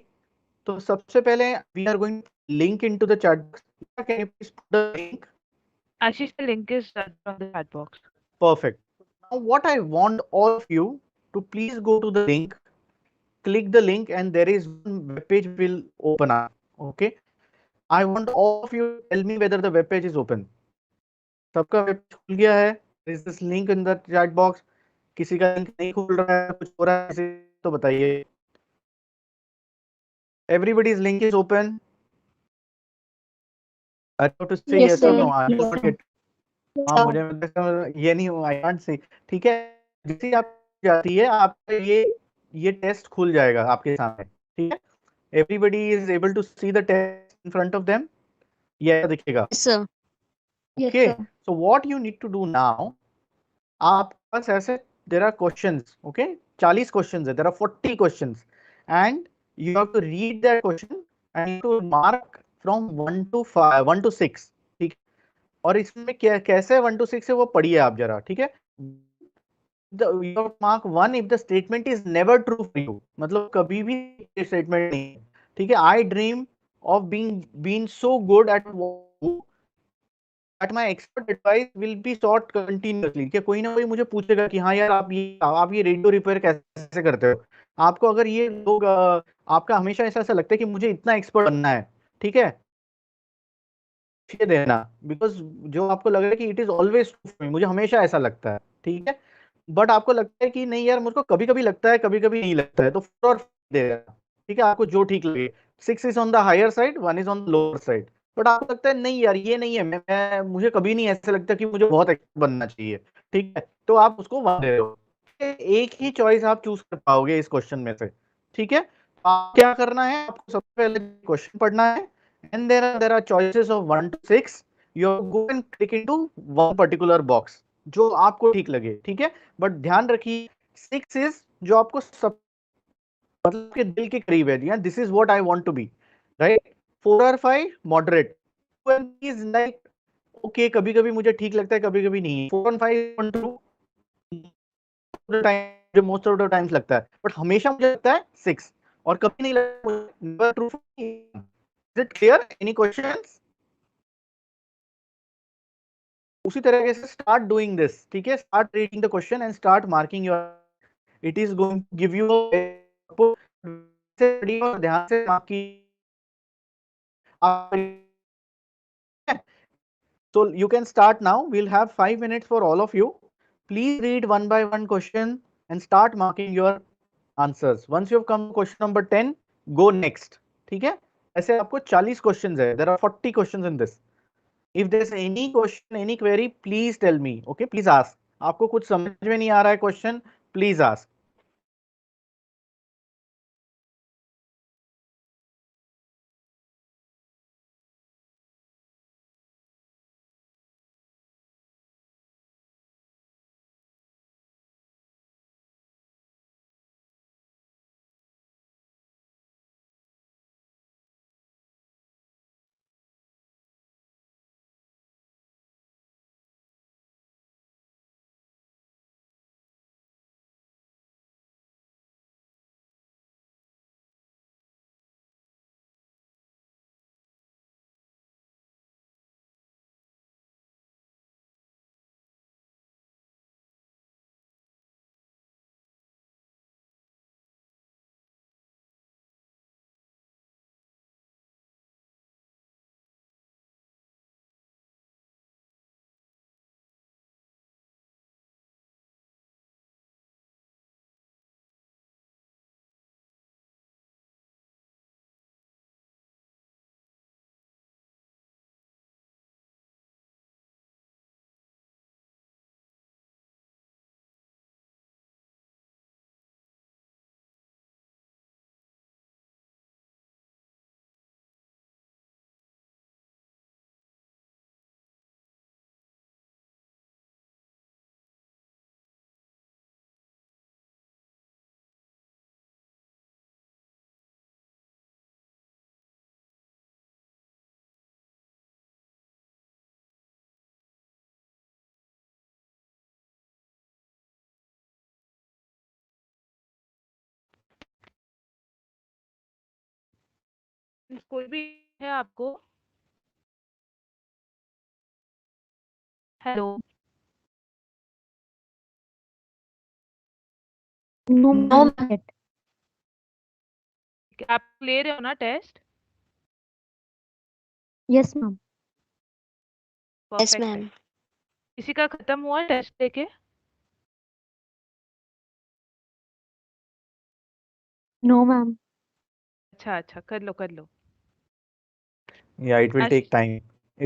तो सबसे पहले we are going to link into the chat box. Can you please put the link? Ashish, the link is on the chat box. Perfect. Now what I want all of you to please go to the link, click the link, and there is one web page will open up. Okay. I want all of you to tell me whether the web page is open. सबका web page खुल गया है? There is this link in the chat box. किसी का link नहीं खुल रहा है, कुछ हो रहा है, तो बताइए। Everybody's link is open. I have to say yes or no. I will not get. हाँ, मुझे ये नहीं हुआ, आई कांट से, ठीक है। जैसे आप जाती है, आपका ये टेस्ट खुल जाएगा आपके सामने, ठीक है। Everybody is able to see the test in front of them, ये दिखेगा। Okay, so what you need to do now, आप बस ऐसे, there are questions, okay, 40 questions है, there are 40 questions, and you have to read that question and to mark from 1 to 6, ठीक है। और इसमें क्या कैसे 1 to 6 है वो पढ़िए आप जरा, ठीक है। you mark 1 if the statement is never true for you, मतलब कभी भी स्टेटमेंट नहीं है, ठीक है। I dream of being so good at what I do that my expert advice will be sought continuously, कि कोई ना कोई मुझे पूछेगा कि हाँ यार, आप ये रेडियो रिपेयर कैसे करते हो। आपको अगर ये लोग आपका हमेशा ऐसा लगता है कि मुझे इतना एक्सपर्ट बनना है, ठीक है, देना, बिकॉज जो आपको लग रहा है कि इट इज ऑलवेज, मुझे हमेशा ऐसा लगता है, ठीक है, बट आपको लगता है कि नहीं यार, मुझको कभी कभी लगता है, कभी कभी नहीं लगता है, तो 4 और 5 देगा, ठीक है, आपको जो ठीक लगे। 6 is on the higher side, 1 is on the lower side, but आपको लगता है नहीं यार ये नहीं है, मुझे कभी नहीं ऐसा लगता कि मुझे बहुत एक्सपर्ट बनना चाहिए, ठीक है, तो आप उसको 1 दे रहे हो। एक ही चॉइस आप चूज कर पाओगे इस क्वेश्चन में से, ठीक है। तो आप क्या करना है, आपको सबसे पहले क्वेश्चन पढ़ना है, and there are choices of 1 to 6. You go and click into one particular box जो आपको ठीक लगे, ठीक है। बट ध्यान रखिए 6 इज जो आपको सब, मतलब के दिल के करीब है, this is what I want to be, right. 4 और 5 moderate, 2 and 3 is like okay, कभी कभी मुझे ठीक लगता है, कभी कभी नहीं। 4 and 5 want to of the time, मुझे मोस्ट ऑफ द टाइम्स लगता है, बट हमेशा मुझे लगता है 6 और कभी नहीं लगता मुझे, never true for me. Is it clear? Any questions? उसी तरीके से स्टार्ट डूइंग दिस, ठीक है, start reading the question and start marking your, it is going to give you और ध्यान से मार्क की। So you can start now. We'll have 5 minutes for all of you. Please read one by one question and start marking your answers. Once you have come to question number 10, go next. ठीक है? ऐसे आपको 40 questions है. There are 40 questions in this. If there's any question, any query, please tell me. Okay, please ask. आपको कुछ समझ में नहीं आ रहा है question, please ask. कोई भी है आपको? हेलो? No, not yet. आप ले रहे हो ना test? Yes, ma'am. Yes, perfect है। ma'am. किसी का खत्म हुआ टेस्ट लेके? No, ma'am. अच्छा अच्छा, कर लो कर लो। Yeah, it will आज take time.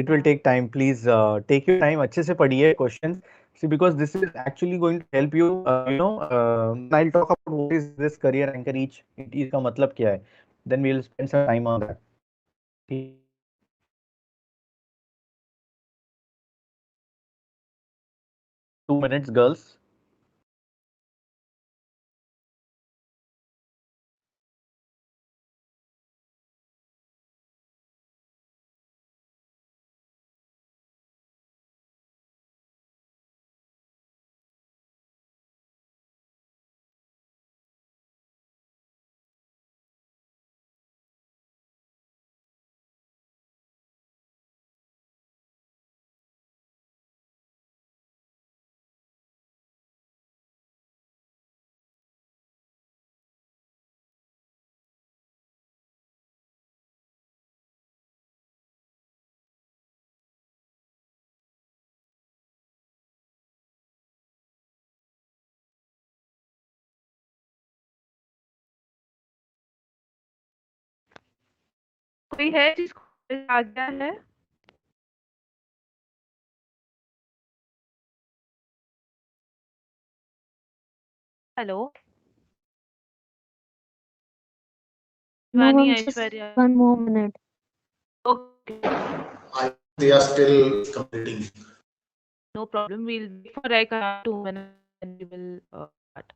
It will हाँ, take time. Please take your time. अच्छे से पढ़िए questions. See, because this is actually going to help you. Then I'll talk about what is this career anchor each. इसका मतलब क्या है? Then we'll spend some time on that. ठीक. 2 minutes, girls. कोई है जिसको आ गया है? Hello? No, Shivani, ma'am. Just Aishwarya? 1 more minute. Okay, They are still completing. No problem, we'll wait for like 2 minutes and we will start.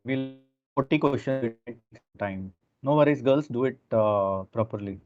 We'll 40 questions. It will take some time. No worries, girls. Do it properly.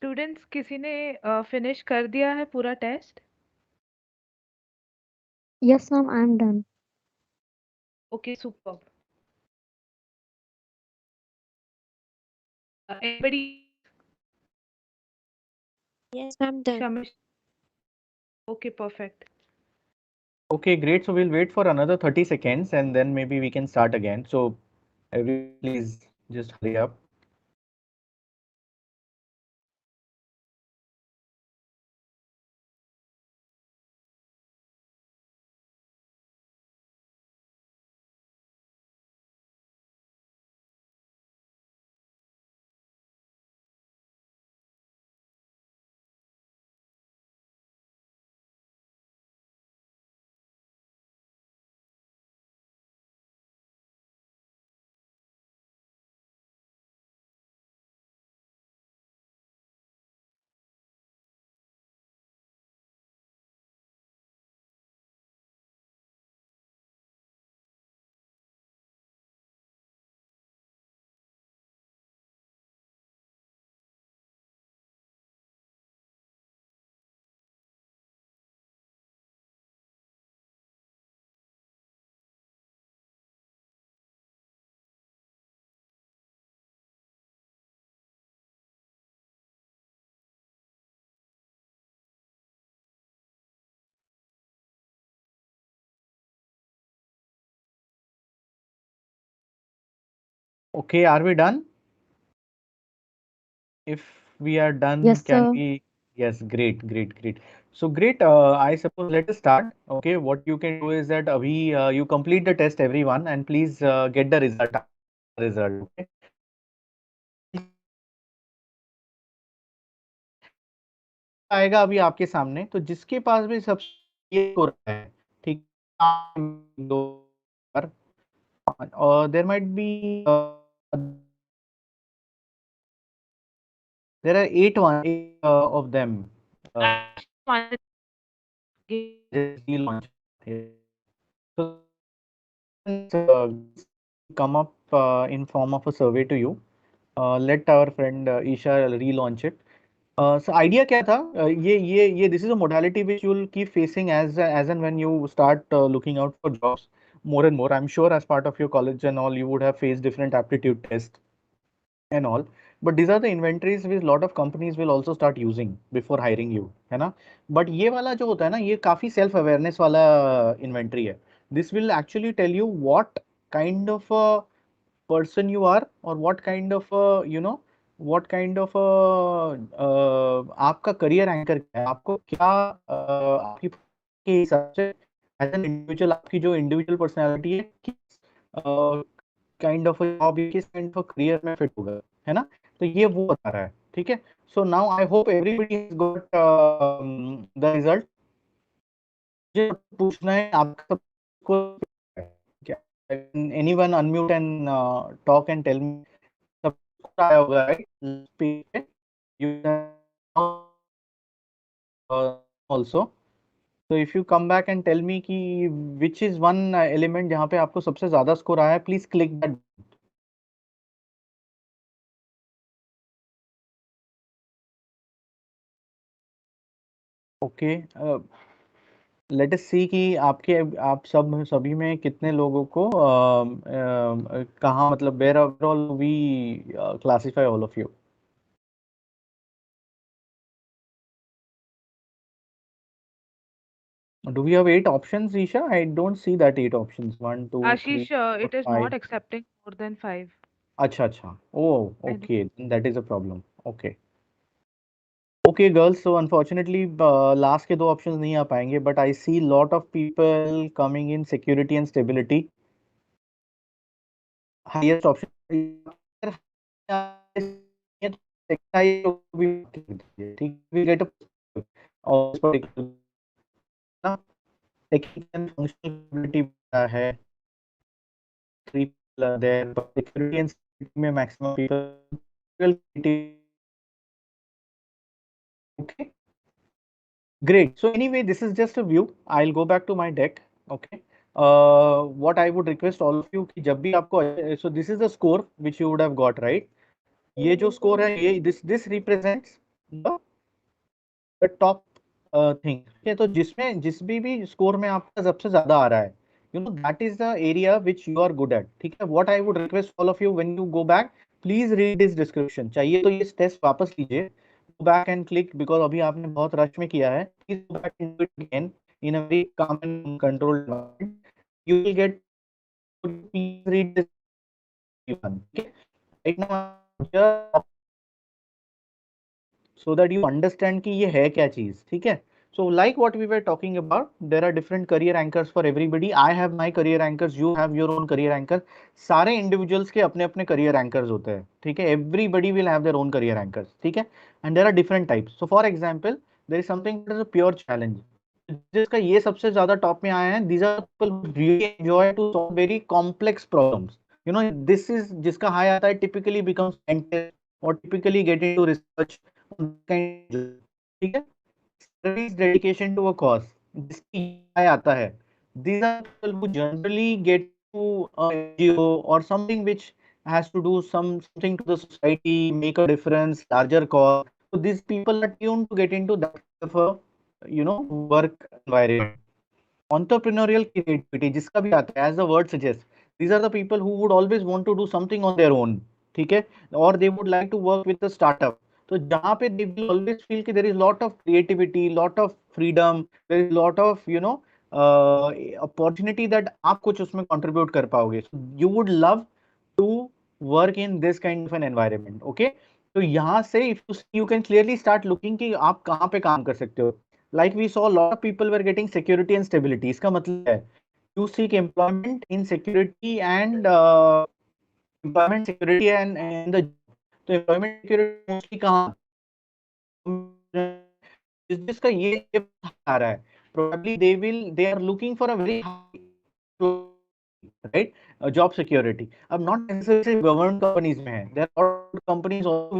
Students किसी ने finish कर दिया है पूरा test? Yes, ma'am, I'm done. Okay, super. Anybody? Yes, I'm done. Shamish? Okay, perfect. Okay, great. So we'll wait for another 30 seconds and then maybe we can start again. So everyone, please just hurry up. Okay, are we done? If we are done, Yes, can sir. we? Yes, great, great, great. So great. I suppose let us start. Okay, what you can do is that you complete the test, everyone, and please get the result. I want to see the result. Okay. Result आएगा अभी आपके सामने, तो जिसके पास भी सबसे ये score है, ठीक है, दो और there might be there are eight of them. Just relaunch. Yeah. So come up in form of a survey to you. Let our friend Isha relaunch it. So idea क्या था? ये this is a modality which you will keep facing as and when you start looking out for jobs more and more. I'm sure as part of your college and all, you would have faced different aptitude tests and all, but these are the inventories which lot of companies will also start using before hiring you, है ना? But ये वाला जो होता है ना, ये काफी self awareness वाला inventory है. This will actually tell you what kind of a person you are, or what kind of a, what kind of a आपका career anchor क्या है, आपको क्या आपकी के हिसाब से as an individual, आपकी जो individual personality है, किस काइंड ऑफ जॉब, किस काइंड ऑफ करियर में फिट होगा, है ना? तो ये वो बता रहा है, ठीक है? So now I hope everybody has got the result. मुझे पूछना है आपका सबको क्या, anyone unmute and talk and tell me, सबको आया होगा राइट पेज पे, यू आल्सो, तो if you come back and tell me कि विच इज वन एलिमेंट जहाँ पे आपको सबसे ज्यादा स्कोर आया है, please click that. Okay, let us see कि आपके आप सब सभी में कितने लोगों को कहाँ, मतलब where all we classify all of you. Do we have 8 options, Isha? I don't see that 8 options. 1, 2, 3, Ashish, 4, it is 5. not accepting more than 5. अच्छा अच्छा, oh I think. okay, then that is a problem. Okay. Okay girls, so unfortunately last के दो options नहीं आ पाएंगे, but I see lot of people coming in security and stability. Highest option ठीक, we get a और इस particular ना, technical and functional capability है, 3 people are there, but security and stability में maximum people, okay. Great. So anyway, this is just a view. I'll go back to my deck. Okay. What I would request all of you कि जब भी आपको, so this is the score which you would have got, right? ये जो score है, ये this represents the top thing, ठीक है। तो जिसमें जिस भी स्कोर में आपका सबसे ज्यादा आ रहा है, you know that is the area which you are good at, ठीक है। What I would request all of you, when you go back, please read this description. चाहिए तो ये टेस्ट वापस लीजिए, go back and click, because अभी आपने बहुत रश में किया है। Please go back and do it again in a very calm and controlled environment. You will get, please read this one, ठीक है। Right now, so that you understand कि ये है क्या चीज, ठीक है। So like what we were talking about, there are different career anchors for everybody. I have my career anchors, you have your own career anchors. सारे individuals के अपने अपने career anchors होते हैं, ठीक है। Everybody will have their own career anchors, ठीक है। And there are different types. So for example, there is something that is a pure challenge. जिसका ये सबसे ज्यादा टॉप में आया है, these are people who really enjoy to solve very complex problems. You know, this is जिसका high आता है typically becomes scientist or typically get into research on this kind of job, ठीक है। Service dedication to a cause, जिसकी high आता है, these are people who generally get to a NGO or something which has to do something to the society, make a difference, larger cause. So these people are tuned to get into that kind of a, you know, work environment. Entrepreneurial creativity जिसका भी आता है, as the word suggests, these are the people who would always want to do something on their own, ठीक है, or they would like to work with a startup. तो जहाँ पे they will always feel कि there is lot of creativity, lot of freedom, there is lot of, you know, opportunity that आप कुछ उसमें contribute कर पाओगे. So you would love to work in this kind of an environment, okay? तो यहाँ से if you can clearly start looking कि आप कहाँ पे काम कर सकते हो. Like we saw, a lot of people were getting security and stability. इसका मतलब है you seek employment in security and employment security and the job. तो employment security mostly कहाँ, जिसका ये आ रहा है, probably they are looking for a very high, right, job security. अब not necessarily government companies में है, there are lot of companies also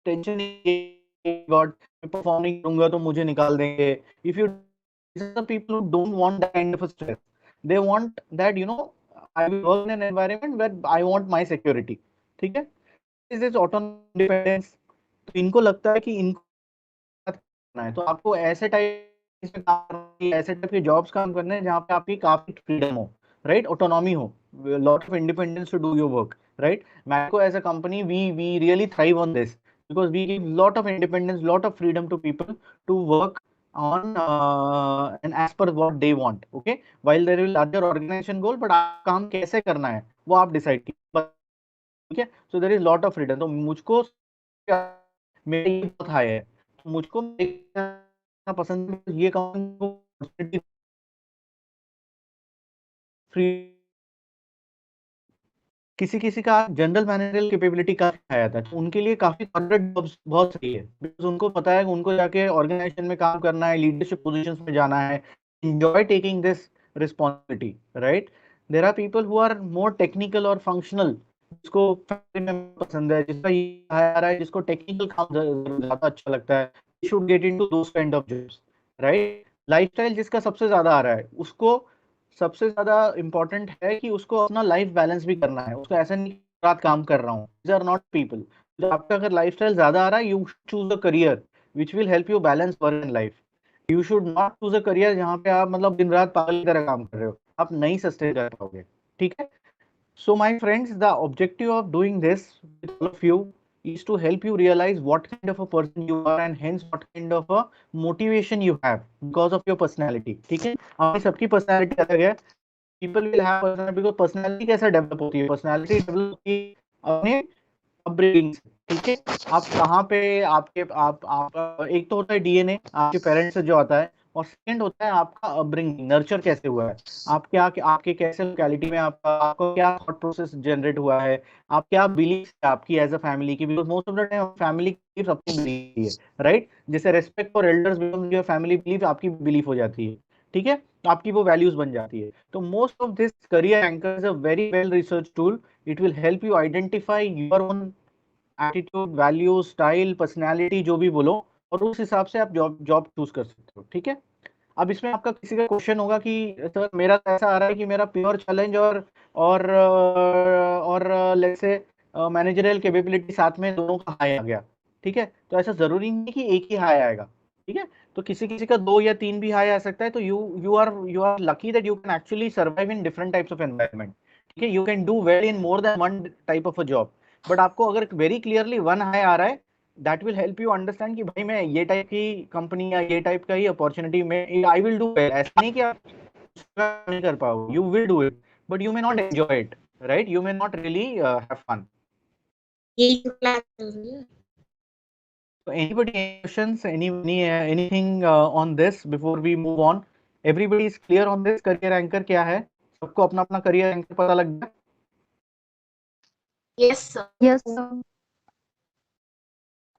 tension नहीं, गॉड मैं परफॉर्म नहीं करूंगा तो मुझे निकाल देंगे। If you, these are the people who don't want that kind of a stress. They want that, you know, I will work in an environment where I want my security, ठीक है। This is autonomous independence. तो इनको लगता है कि इनको करना है, तो आपको ऐसे टाइप में काम करना है, ऐसे टाइप के जॉब्स काम करने हैं जहाँ पे आपकी काफी फ्रीडम हो, राइट, ऑटोनॉमी हो, lot of independence to do your work, right. Marico as a company, we really thrive on this because we give lot of independence, lot of freedom to people to work on and as per what they want, okay, while there will larger organization goal, but आप काम कैसे करना है वो आप decide कीजिए, ठीक है। So there is lot of freedom. तो मुझको मेरा ये बहुत हाई है, तो मुझको पसंद है, ये काम फ्री। किसी किसी का जनरल मैनेजरल कैपेबिलिटी का आया था, तो उनके लिए काफी कॉर्पोरेट जॉब्स बहुत सही है, बिकॉज उनको पता है कि उनको जाके ऑर्गेनाइजेशन में काम करना है, लीडरशिप पोजीशंस में जाना है, enjoy taking this responsibility, right? There are people who are more technical or functional, जिसको फैमिली में पसंद है, जिसका ये आ रहा है, जिसको टेक्निकल काम ज्यादा अच्छा लगता है, should get into those kind of jobs, right? Lifestyle जिसका सबसे ज्यादा आ रहा है, उसको सबसे ज्यादा इंपॉर्टेंट है कि उसको अपना लाइफ बैलेंस भी करना है, उसको ऐसा नहीं रात काम कर रहा हूँ, these are not people. तो आपका अगर लाइफस्टाइल ज्यादा आ रहा है, you choose a career which will help you balance work and life. You should not choose a career जहाँ पे आप मतलब दिन रात पागल की तरह काम कर रहे हो, आप नहीं सस्टेन कर पाओगे, ठीक है। So, my friends, the objective of doing this with all of you is to help you realize what kind of a person you are and hence what kind of a motivation you have because of your personality. ठीक है, हमारी सबकी personality अलग है। People will have personality because personality कैसे develop होती है? Personality develop होती है अपने अपब्रिंगिंग से, ठीक है। आप कहाँ पे आपके आप एक तो होता है डीएनए आपके पेरेंट्स से जो आता है, और सेकंड होता है आपका अपब्रिंगिंग, नर्चर कैसे हुआ है, आप क्या आपके कैसे लोकेलिटी में आपका क्या थॉट प्रोसेस जनरेट हुआ है, आप क्या बिलीफ आपकी एज अ फैमिली की, because most of the time family की अपनी बिलीफ है, राइट। जैसे respect for elders become your family belief, आपकी बिलीफ हो जाती है, ठीक है, आपकी वो वैल्यूज बन जाती है। तो most of this career anchor is a very well research tool. It will help you identify your own attitude, value, style, personality, जो भी बोलो, और उस हिसाब से आप जॉब जॉब चूज कर सकते हो, ठीक है। अब इसमें आपका किसी का क्वेश्चन होगा कि सर मेरा ऐसा आ रहा है कि मेरा प्योर चैलेंज और लेट्स से मैनेजरियल कैपेबिलिटी साथ में दोनों का हाई आ गया, ठीक है। तो ऐसा जरूरी नहीं कि एक ही हाई आएगा, ठीक है। तो किसी किसी का 2 या 3 भी हाई आ सकता है। तो you are lucky that you can actually survive in different types of environment, ठीक है। You can do well in more than one type of a job, but आपको अगर वेरी क्लियरली वन हाई आ रहा है, that will help you understand कि भाई मैं ये टाइप की कंपनी या ये टाइप का ही अपॉर्चुनिटी में आई विल डू वेल। ऐसा नहीं कि आप नहीं कर पाओगे, you will do it, but you may not enjoy it, right? You may not really have fun. यही तो क्लास चल रही है। So anybody, any questions, anything on this before we move on? Everybody is clear on this career anchor क्या है? सबको अपना अपना career anchor पता लग गया? Yes sir. Yes, sir.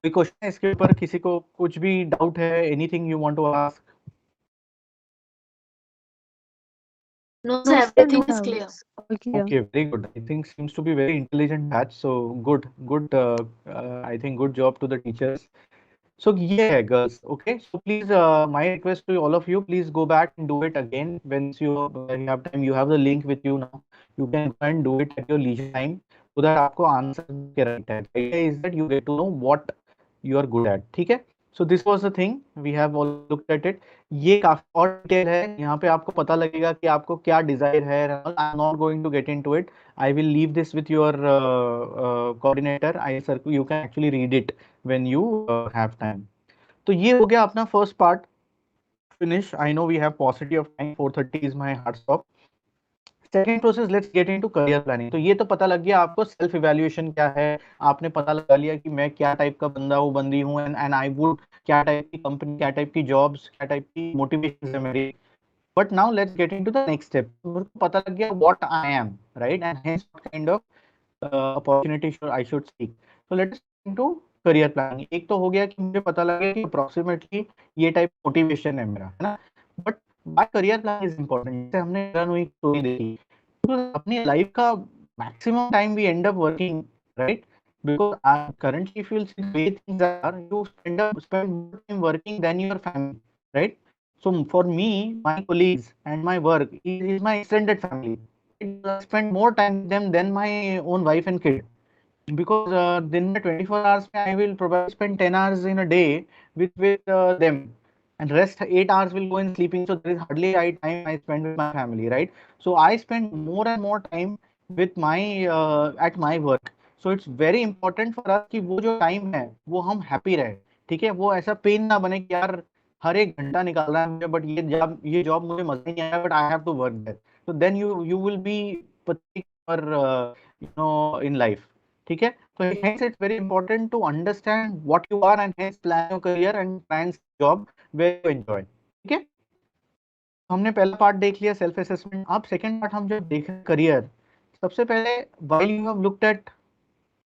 कोई क्वेश्चन है इसके ऊपर? किसी को कुछ भी डाउट है? Anything you want to ask? No No, sir, sir, everything no is clear. doubts. All clear. Okay, very good. I think seems to be very intelligent batch. So good. I think good job to the teachers. So yeah, girls. Okay. So please, my request to all of you, please go back and do it again once you have time. You have the link with you now. You can go and do it at your leisure time so that आपको answer के right है. The idea is that you get to know what you are good at. ठीक है. So this was the thing. We have all looked at it. ये काफी और detail है, यहाँ पे आपको पता लगेगा कि आपको क्या डिजायर है। I am not going to get into it. I will leave this with your coordinator. I sir, you can actually read it when you have time. तो ये हो गया अपना first part finish. I know we have paucity of time, 4:30 is my hard stop. Second process, let's get into career planning. तो ये तो पता लग गया आपको सेल्फ इवैल्यूएशन क्या है, आपने पता लगा लिया कि मैं क्या टाइप का बंदा हूँ, बंदी हूँ, एंड आई वुड, क्या टाइप की कंपनी, क्या टाइप की जॉब्स, क्या टाइप की मोटिवेशन है मेरी। But now let's get into the next step. मेरे को पता लग गया what I am, right? And hence what kind of opportunity I should seek. So let us get into career planning. एक तो हो गया कि मुझे पता लग गया कि approximately ये टाइप मोटिवेशन है मेरा, है ना। But why career plan is important? जैसे हमने रन स्टोरी देखी, तो अपनी लाइफ का maximum time we end up working, right? Because currently if you'll see the way things are, you spend more time working than your family, right? So for me, my colleagues and my work is my extended family. I spend more time with them than my own wife and kid. Because दिन में 24 hours में I will probably spend 10 hours in a day with them, and rest 8 hours will go in sleeping. So there is hardly time I spend with my family, right? So I spend more and more time with my at my work. So it's very important for us कि वो जो time है वो हम happy रहे, ठीक है। वो ऐसा पेन ना बने कि यार हर एक घंटा निकालना है मुझे, बट ये जॉब मुझे मजा नहीं आया, but I have to work that. So then you will be pathetic or in life, ठीक है। तो hence it's very important to understand what you are and hence plan your career and plan job where you enjoy, ठीक है। हमने पहला part देख लिया self assessment. अब सेकंड पार्ट हम जब देख करियर, सबसे पहले while you have looked at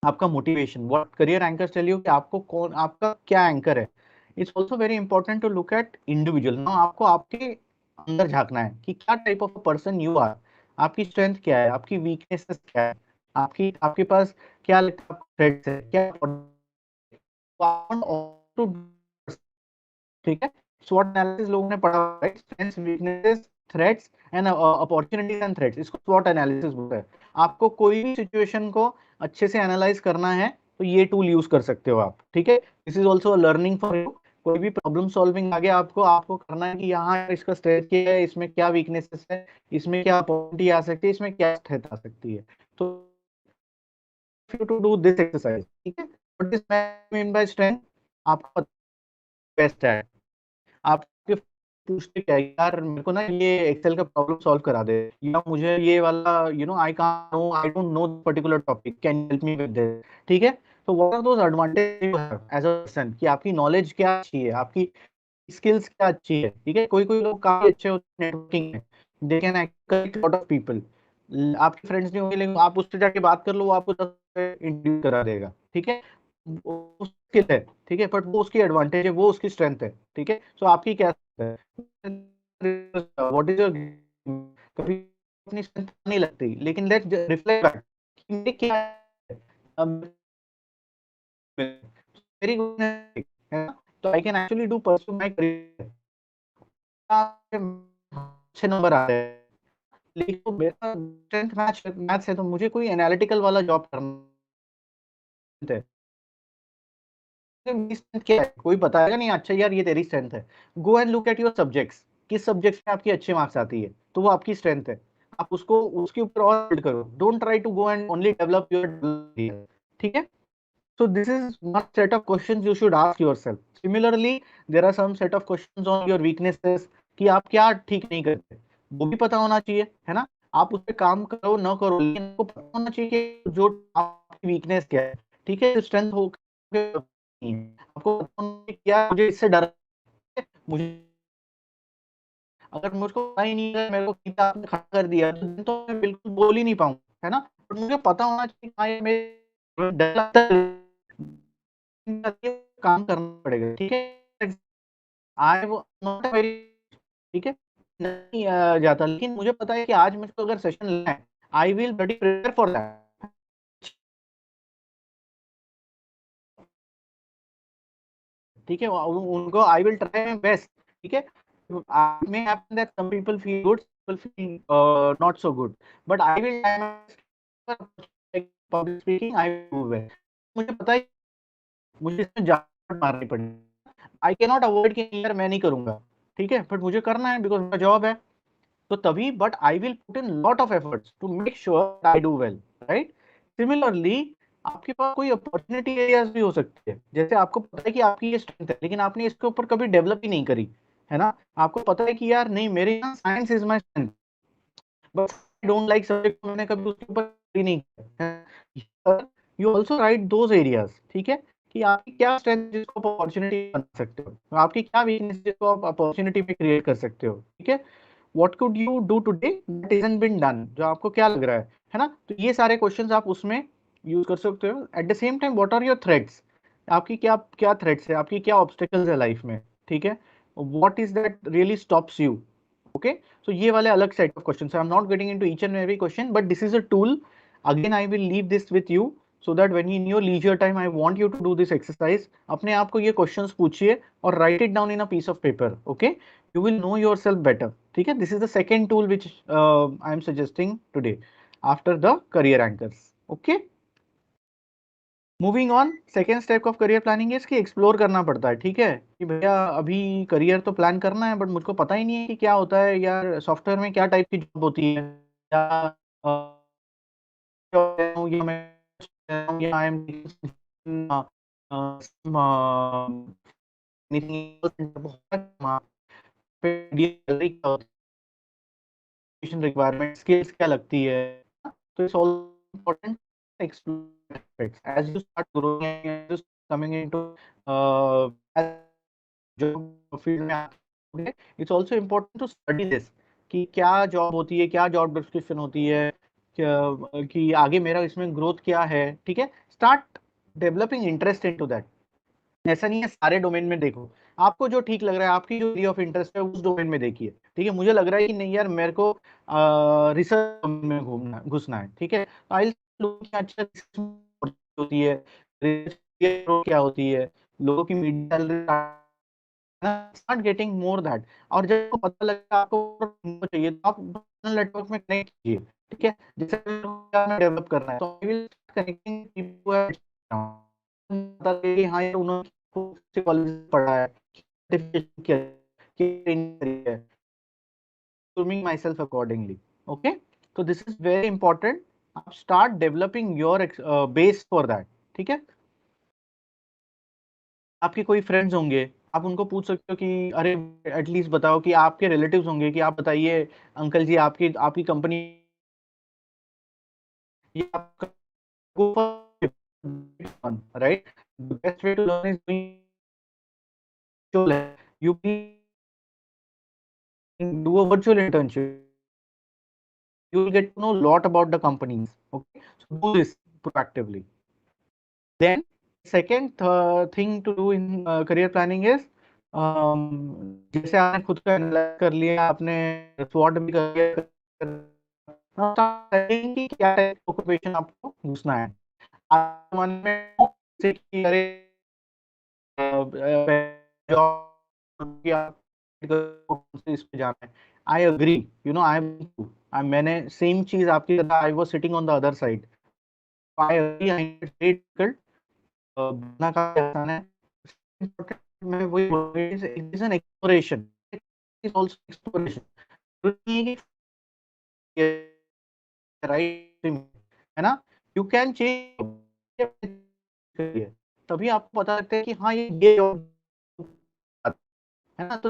आपका motivation, what career anchors tell you कि आपको कौन, आपका क्या एंकर है। It's also very important to look at individual. Now आपको आपके अंदर झांकना है कि क्या type of person you are, आपकी स्ट्रेंथ क्या है, आपकी वीकनेसेस क्या है, आपकी आपके पास क्या थ्रेड्स है, क्या टू, ठीक है। स्वॉट एनालिसिस लोगों ने पढ़ा है, strengths, weaknesses, threats and opportunities and threats, इसको स्वॉट एनालिसिस बोलते हैं। आपको कोई भी सिचुएशन को अच्छे से एनालाइज करना है तो ये टूल यूज कर सकते हो आप, ठीक है। This is also learning for you. कोई भी प्रॉब्लम सॉल्विंग आगे आपको आपको करना है कि यहाँ इसका स्ट्रेंथ क्या है, इसमें क्या वीकनेसेस है, इसमें क्या अपॉर्चुनिटी आ सकती है, इसमें क्या स्ट्रेंथ आ सकती है। तो you to do this exercise, ठीक है। What this mean by strength, आपको बेस्ट है। आपके पूछते क्या है, यार मेरे को ना ये एक्सेल का प्रॉब्लम सॉल्व करा दे, या मुझे ये वाला I don't know particular topic, can you help me with this, ठीक है। तो what are those advantage you have as a person कि आपकी नॉलेज क्या अच्छी है, आपकी स्किल्स क्या अच्छी है, ठीक है। कोई कोई लोग काफी अच्छे होते हैं नेटवर्किंग में, they can connect lot of people. आपके फ्रेंड्स नहीं होंगे लेकिन आप उससे जाके बात कर लो, वो आपको 10 इंट्रोड्यूस करा देगा, ठीक है। वो स्किल है, ठीक है, बट वो उसकी एडवांटेज है, वो उसकी स्ट्रेंथ है, ठीक है। सो आपकी क्या है, व्हाट इज योर, कभी अपनी स्ट्रेंथ नहीं लगती, लेकिन लेट्स रिफ्लेक्ट बैक कि मेरी क्या है, मेरी है ना। तो I can actually do pursue my career, अच्छे नंबर आ रहे हैं, लेकिन तो मेरा स्ट्रेंथ मैथ्स है, तो मुझे कोई एनालिटिकल वाला जॉब करना है, मेरी स्ट्रेंथ क्या है, कोई बताएगा नहीं अच्छा यार ये तेरी स्ट्रेंथ है। Go and look at your subjects, किस सब्जेक्ट्स में आपकी अच्छे मार्क्स आती है, तो वो आपकी स्ट्रेंथ है, आप उसको उसके ऊपर और बिल्ड करो। Don't try to go and only develop your, ठीक है। So this is one set of questions you should ask yourself. Similarly, there are some set of questions on your weaknesses कि आप क्या ठीक नहीं करते, वो भी पता होना चाहिए, है ना। आप उस पर काम करो ना करो, लेकिन आपको पता होना चाहिए कि जो आपकी वीकनेस क्या है, ठीक है, स्ट्रेंथ हो नहीं है, आपको पता होना चाहिए क्या मुझे इससे डर है, मुझे अगर मुझको पता ही नहीं है, मेरे को सीधा आपने खड़ा कर दिया तो मैं बिल्कुल बोल ही नहीं पाऊंगा, है ना। बट मुझे पता होना चाहिए हाँ ये मेरे डर लगता है, काम करना पड़ेगा, ठीक है। आई वो नॉट वेरी, ठीक है, नहीं जाता, लेकिन मुझे पता है कि आज मुझको अगर सेशन लेना है, I will be prepare for that, ठीक है। उनको I will try my best, ठीक है। May happen that some people feel good, people feel not so good, but I will try my best, public speaking I will do well. मुझे पता है मुझे इसमें जान मारनी पड़ेगी, आई कैन नॉट अवॉइड कि यार मैं नहीं करूंगा, ठीक है, बट मुझे करना है बिकॉज मेरा जॉब है, तो तभी, but I will put in lot of efforts to make sure I do well, right. Similarly आपके पास कोई अपॉर्चुनिटी एरियाज भी हो सकती है, जैसे आपको पता है कि आपकी ये स्ट्रेंथ है, लेकिन आपने इसके ऊपर कभी डेवलप ही नहीं करी, है ना। आपको पता है कि यार नहीं मेरे यहाँ science is my strength, but I don't like subject, मैंने कभी उसके ऊपर ही नहीं किया, you also right those areas, ठीक है, कि आपकी क्या स्ट्रेंथ जिसको आप अपॉर्चुनिटी बना सकते हो, आपकी क्या वीकनेस जिसको आप अपॉर्चुनिटी में क्रिएट कर सकते हो, ठीक है। What could you do today that isn't been done, जो आपको क्या लग रहा है ना। तो ये सारे क्वेश्चंस आप उसमें यूज कर सकते हो। At the same time what are your threats, आपकी क्या क्या थ्रेट्स है, आपकी क्या ऑब्स्टेकल्स है लाइफ में, ठीक है। What is that really stops you, okay. So ये वाले अलग set of questions, so I'm not getting into each and every question, but this is a tool. Again I will leave this with you so that when in your leisure time I want you to do this exercise, अपने आप को ये questions पूछिए और write it down in a piece of paper, okay. You will know yourself better, ठीक है। This is the second tool which I am suggesting today after the career anchors, okay. Moving on, second step of career planning है इसकी explore करना पड़ता है, ठीक है, कि भैया अभी करियर तो प्लान करना है, बट मुझको पता ही नहीं है कि क्या होता है यार, सॉफ्टवेयर में क्या टाइप की जॉब होती है, या या मैं या आई एम रिक्वायरमेंट स्किल्स क्या लगती है, तो it's all important explore aspects as you start growing and as you start coming into job field में आते, it's also important to study this कि क्या जॉब होती है, क्या जॉब डिस्क्रिप्शन होती है, कि आगे मेरा इसमें ग्रोथ क्या है, ठीक है। Start developing interest into that. ऐसा नहीं है सारे डोमेन में देखो, आपको जो ठीक लग रहा है, आपकी जो एरिया ऑफ इंटरेस्ट है उस डोमेन में देखिए, ठीक है। मुझे लग रहा है कि नहीं यार मेरे को रिसर्च में घुसना है, ठीक है, आई अच्छा होती है, रिसर्च क्या होती है, लोगों की media start getting more that. और जब आपको पता लगा आपको चाहिए तो आप नेटवर्क में कनेक्ट कीजिए, ठीक है। जैसे मैं डेवलप करना है तो आई विल कनेक्टिंग पीपल, हाँ यार उन्होंने कॉलेज पढ़ा है, grooming myself accordingly, okay. So this is very important, आप start developing your base for that, ठीक है। आपके कोई फ्रेंड्स होंगे, आप उनको पूछ सकते हो कि अरे एटलीस्ट बताओ, कि आपके रिलेटिव्स होंगे कि आप बताइए अंकल जी आपकी आपकी company right, the best way to learn is you do a virtual internship, you will get to know a lot about the companies, okay. So do this proactively. Then second thing to do in career planning is जैसे आपने खुद का analyse कर लिया, आपने स्वॉट भी कर लिया, कि क्या टाइप ऑक्यूपेशन आपको घुसना है। आपके मन में जैसे कि अरे इस पे जाना है, आई अग्री, यू नो आई मैंने सेम चीज आपकी, I was sitting on the other side, I agree, I difficult, बोलना काफी आसान है। इम्पोर्टेंट मैं वही बोलूँगा, it is an exploration, is also exploration. नहीं है कि राइट है ना, यू कैन चेंज, तभी आपको पता लगता है कि हाँ ये जॉब है ना। तो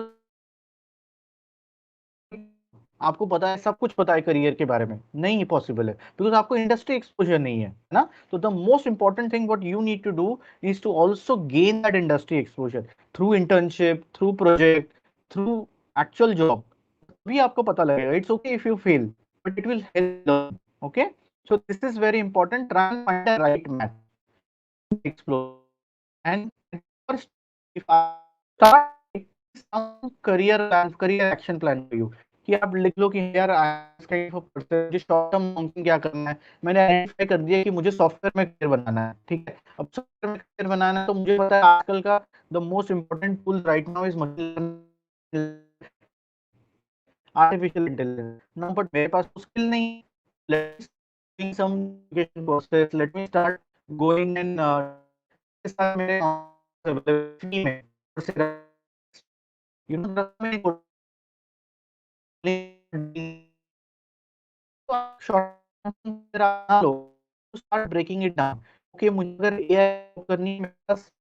आपको पता है, सब कुछ पता है करियर के बारे में, नहीं पॉसिबल है, बिकॉज आपको इंडस्ट्री एक्सपोजर नहीं है ना। तो the most important thing what you need to do is to also gain that industry exposure through internship, through project, through actual job. तभी आपको पता लगेगा। It's okay if you fail, but it will help learn. Okay, so this is very important, try and find the right match, explore. And first, if I start some career action plan for you, कि आप लिख लो कि यार kind of person, मुझे short term long क्या करना है। मैंने आइडेंटिफाई कर दिया कि मुझे सॉफ्टवेयर में करियर बनाना है, ठीक है। अब सॉफ्टवेयर में करियर बनाना है तो मुझे पता है आजकल का the most important tool right now is machine artificial intelligence. No, but मेरे पास तो स्किल नहीं। Let's doing some education courses, let me start going and मेरे फ्री में, you know, short low, start breaking it down. Okay, मुझे अगर AI करनी है, मेरे पास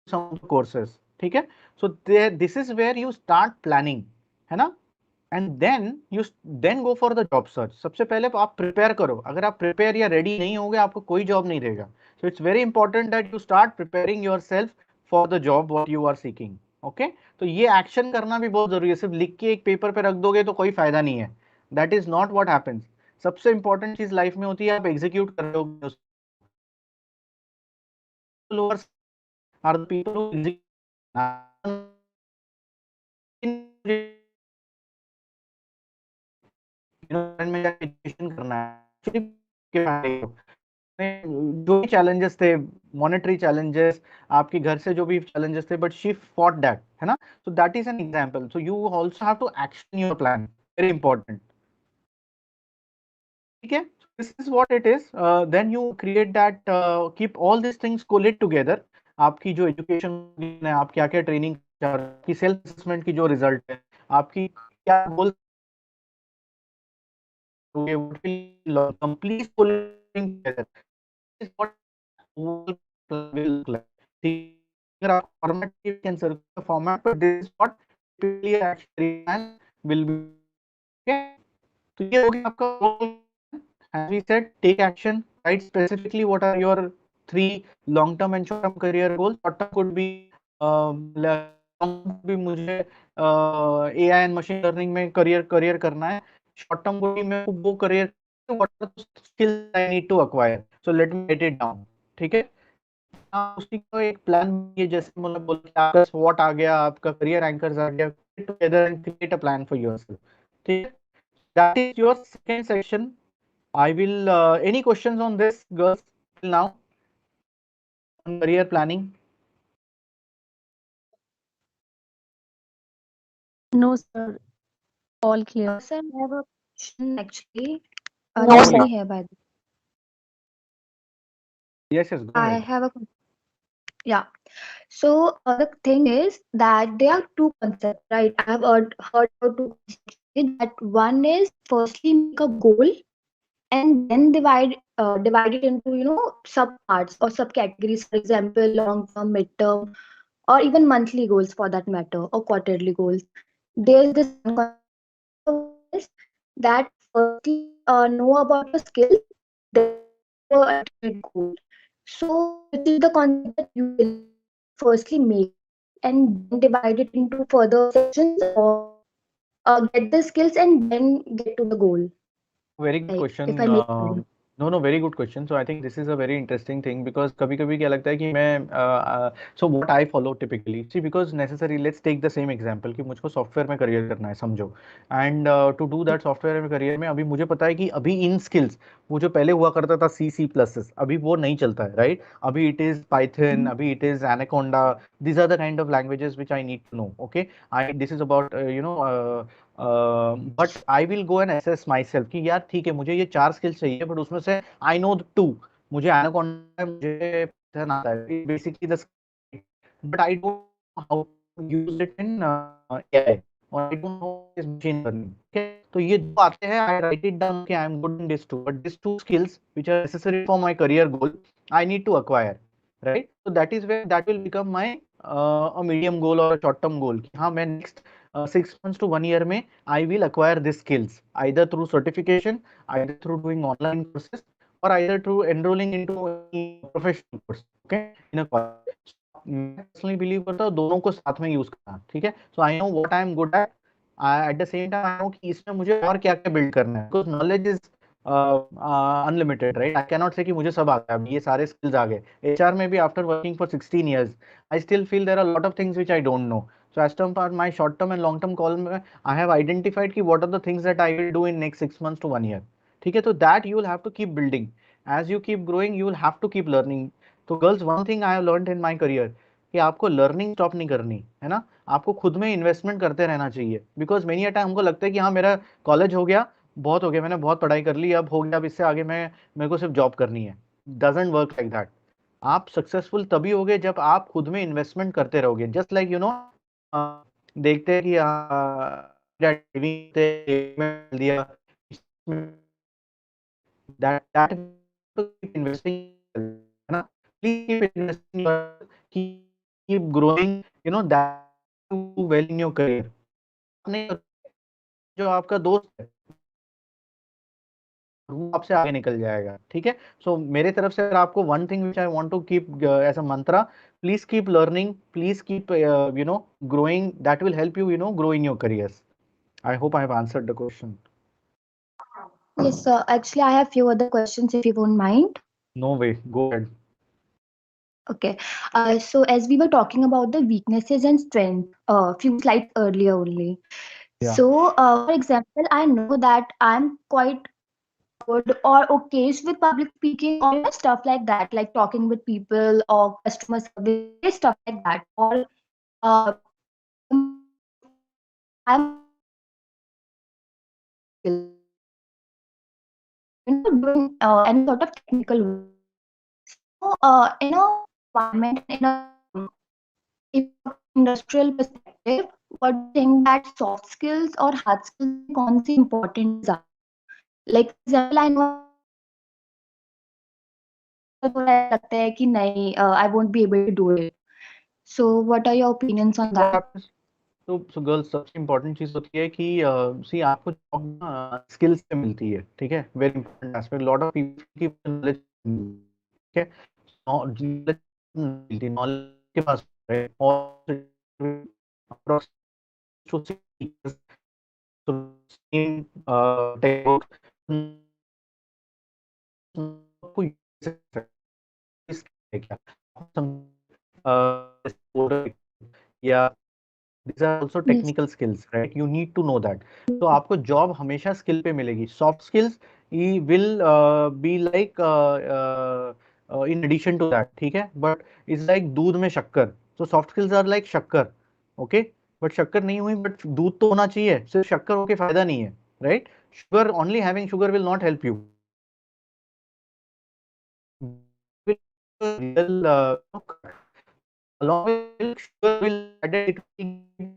some courses, ठीक है। So this is where you start planning, है ना। And then go for the job search. सबसे पहले आप प्रिपेयर करो। अगर आप प्रिपेयर या रेडी नहीं होगे, आपको कोई जॉब नहीं रहेगा। So it's very important that you start preparing yourself for the job what you are seeking. Okay, तो ये एक्शन करना भी बहुत जरूरी है। सिर्फ लिख के एक पेपर पे रख दोगे तो कोई फायदा नहीं है। That is not what happens. सबसे इंपॉर्टेंट चीज लाइफ में होती है आप एग्जीक्यूट कर रहे हो। आर द पीपल हु में एजुकेशन करना है, जो भी चैलेंजेस थे, मॉनेटरी चैलेंजेस, आपके घर से जो भी चैलेंजेस थे, बट शी फॉट दैट, है ना। So that is an example. So you also have to action your plan, very important, ठीक है। This is what it is. Then you create that, keep all this things collate together. आपकी जो education है, आप क्या क्या training, आपकी self assessment की जो रिजल्ट है, आपकी क्या गोल, complete collating together is what whole plan will look like. Here our format, you can circle the format, but this is what typically a actually plan will be. Okay, so ये हो गया आपका goal. As we said, take action. Write specifically what are your three long-term and short-term career goals. Short-term could be long-term भी मुझे AI and machine learning में career करना है। Short-term को भी मैं वो career, what are the skills I need to acquire. So let me write it down. ठीक है। उसी को एक प्लान ये, जैसे मतलब बोल आपका SWOT आ गया, आपका करियर एंकर्स आ गया, together and create a plan for yourself. ठीक है, that is your second section. I will, any questions on this, girls, till now, on career planning? No, sir. All clear. Sir, I have a question actually. No, Let sir. me hear by the Yes, yes, go I ahead. have a yeah. So the thing is that there are two concepts, right? I have heard about two concepts actually. That one is firstly make a goal and then divide it into sub parts or subcategories. For example, long term, mid term, or even monthly goals for that matter, or quarterly goals. There's this one concept. Another one is that firstly know about your skills, then make the ultimate goal. So which is the concept that you believe? Firstly make a goal and then divide it into further sections, or get the skills and then get to the goal. Very good Like if question. I make sense. No, no, very good question. So I think this is a very interesting thing, because कभी-कभी क्या लगता है कि मैं so what I follow typically, see, because necessary, let's take the same example कि मुझको software में career करना है, समझो। And to do that software में करियर में, अभी मुझे पता है कि अभी इन स्किल्स, वो जो पहले हुआ करता था C++, अभी वो नहीं चलता है, राइट। अभी इट इज पाइथन, अभी it is anaconda. these are the kind of languages which I need to know. Okay, this is about but I will go and assess my self कि यार ठीक है, मुझे ये 4 स्किल्स चाहिए, but उसमें से आई नो 2, मुझे एनाकोंडा, मुझे पाइथन आता है, basically the, but I don't know how to use it in AI, और आई डोंट नो इस मशीन लर्निंग। ओके, तो ये दो आते हैं, आई राइट इट डाउन कि I am good in this two, but this two skills which are necessary for my career goal I need to acquire, राइट? So that is where that will become my a medium goal or a short term goal कि हाँ मैं next 6 months to 1 year में I will acquire these skills either through certification, either through doing online courses, or either through enrolling into any professional course, okay, in a college. मैं personally believe करता हूँ दोनों को साथ में use करना, ठीक है? So I know what I am good at, at the same time I know कि इसमें मुझे और क्या क्या build करना है, because knowledge is unlimited, right? I cannot say कि मुझे सब आता है, ये सारे स्किल्स आ गए। एचआर में भी after working for 16 years I still feel there are lot of things which I don't know. So as term for my short term and long term goal में आई हैव आइडेंटिफाइड कि what are the things that I will do in next 6 months to 1 year, ठीक है? तो that you will have to keep building, as you keep growing you will have to keep learning. तो girls, one thing I have learned in my career कि आपको learning stop नहीं करनी है ना, आपको खुद में इन्वेस्टमेंट करते रहना चाहिए। बिकॉज मेनी अ टाइम हमको लगता है कि हाँ मेरा कॉलेज हो गया, बहुत हो गया, मैंने बहुत पढ़ाई कर ली, अब हो गया, अब इससे आगे मैं, मेरे को सिर्फ जॉब करनी है। Doesn't work like that. आप सक्सेसफुल तभी होगे जब आप खुद में इन्वेस्टमेंट करते रहोगे। जस्ट लाइक यू नो, देखते हैं कि दिया, दैट इन्वेस्टिंग, है ना? Please keep investing, keep growing, you know that well in your career. आपने जो आपका दोस्त है वो आपसे आगे निकल जाएगा, ठीक है? सो मेरे तरफ से अगर आपको one thing which I want to keep as a mantra, please keep learning, please keep you know growing, that will help you, you know, grow in your careers. I hope I have answered the question. Yes, sir. Actually, I have few other questions if you won't mind. No way, go ahead. Okay. So as we were talking about the weaknesses and strength, few slides earlier only. या So, for example, I know that I'm quite awkward or okay with public speaking or stuff like that, like talking with people or customer service, various stuff like that. Or uh, I'm doing any sort of technical work. So, in a environment, in a if industrial perspective, what do you think that soft skills or hard skills में कौन सी important है ज़्यादा? Like for example, I know थोड़ा ऐसा लगता है कि नहीं, I won't be able to do it. So what are your opinions on that? तो गर्ल्स, सबसे इम्पोर्टेंट चीज होती है कि सी आपको जॉब स्किल से मिलती है, ठीक है? Very important aspect. Lot of people की नॉलेज, ठीक है, नॉलेज के पास है, और या these are also Yes. technical skills, right? You need to know that. तो आपको जॉब हमेशा स्किल पे मिलेगी। Soft skills will be like in addition to that, ठीक है? But it's like दूध में शक्कर। So soft skills are like शक्कर, okay? But शक्कर नहीं हुई, but दूध तो होना चाहिए, सिर्फ शक्कर होके फायदा नहीं है, right? Sugar, only having sugar will not help you. Real along with milk, sugar will add it will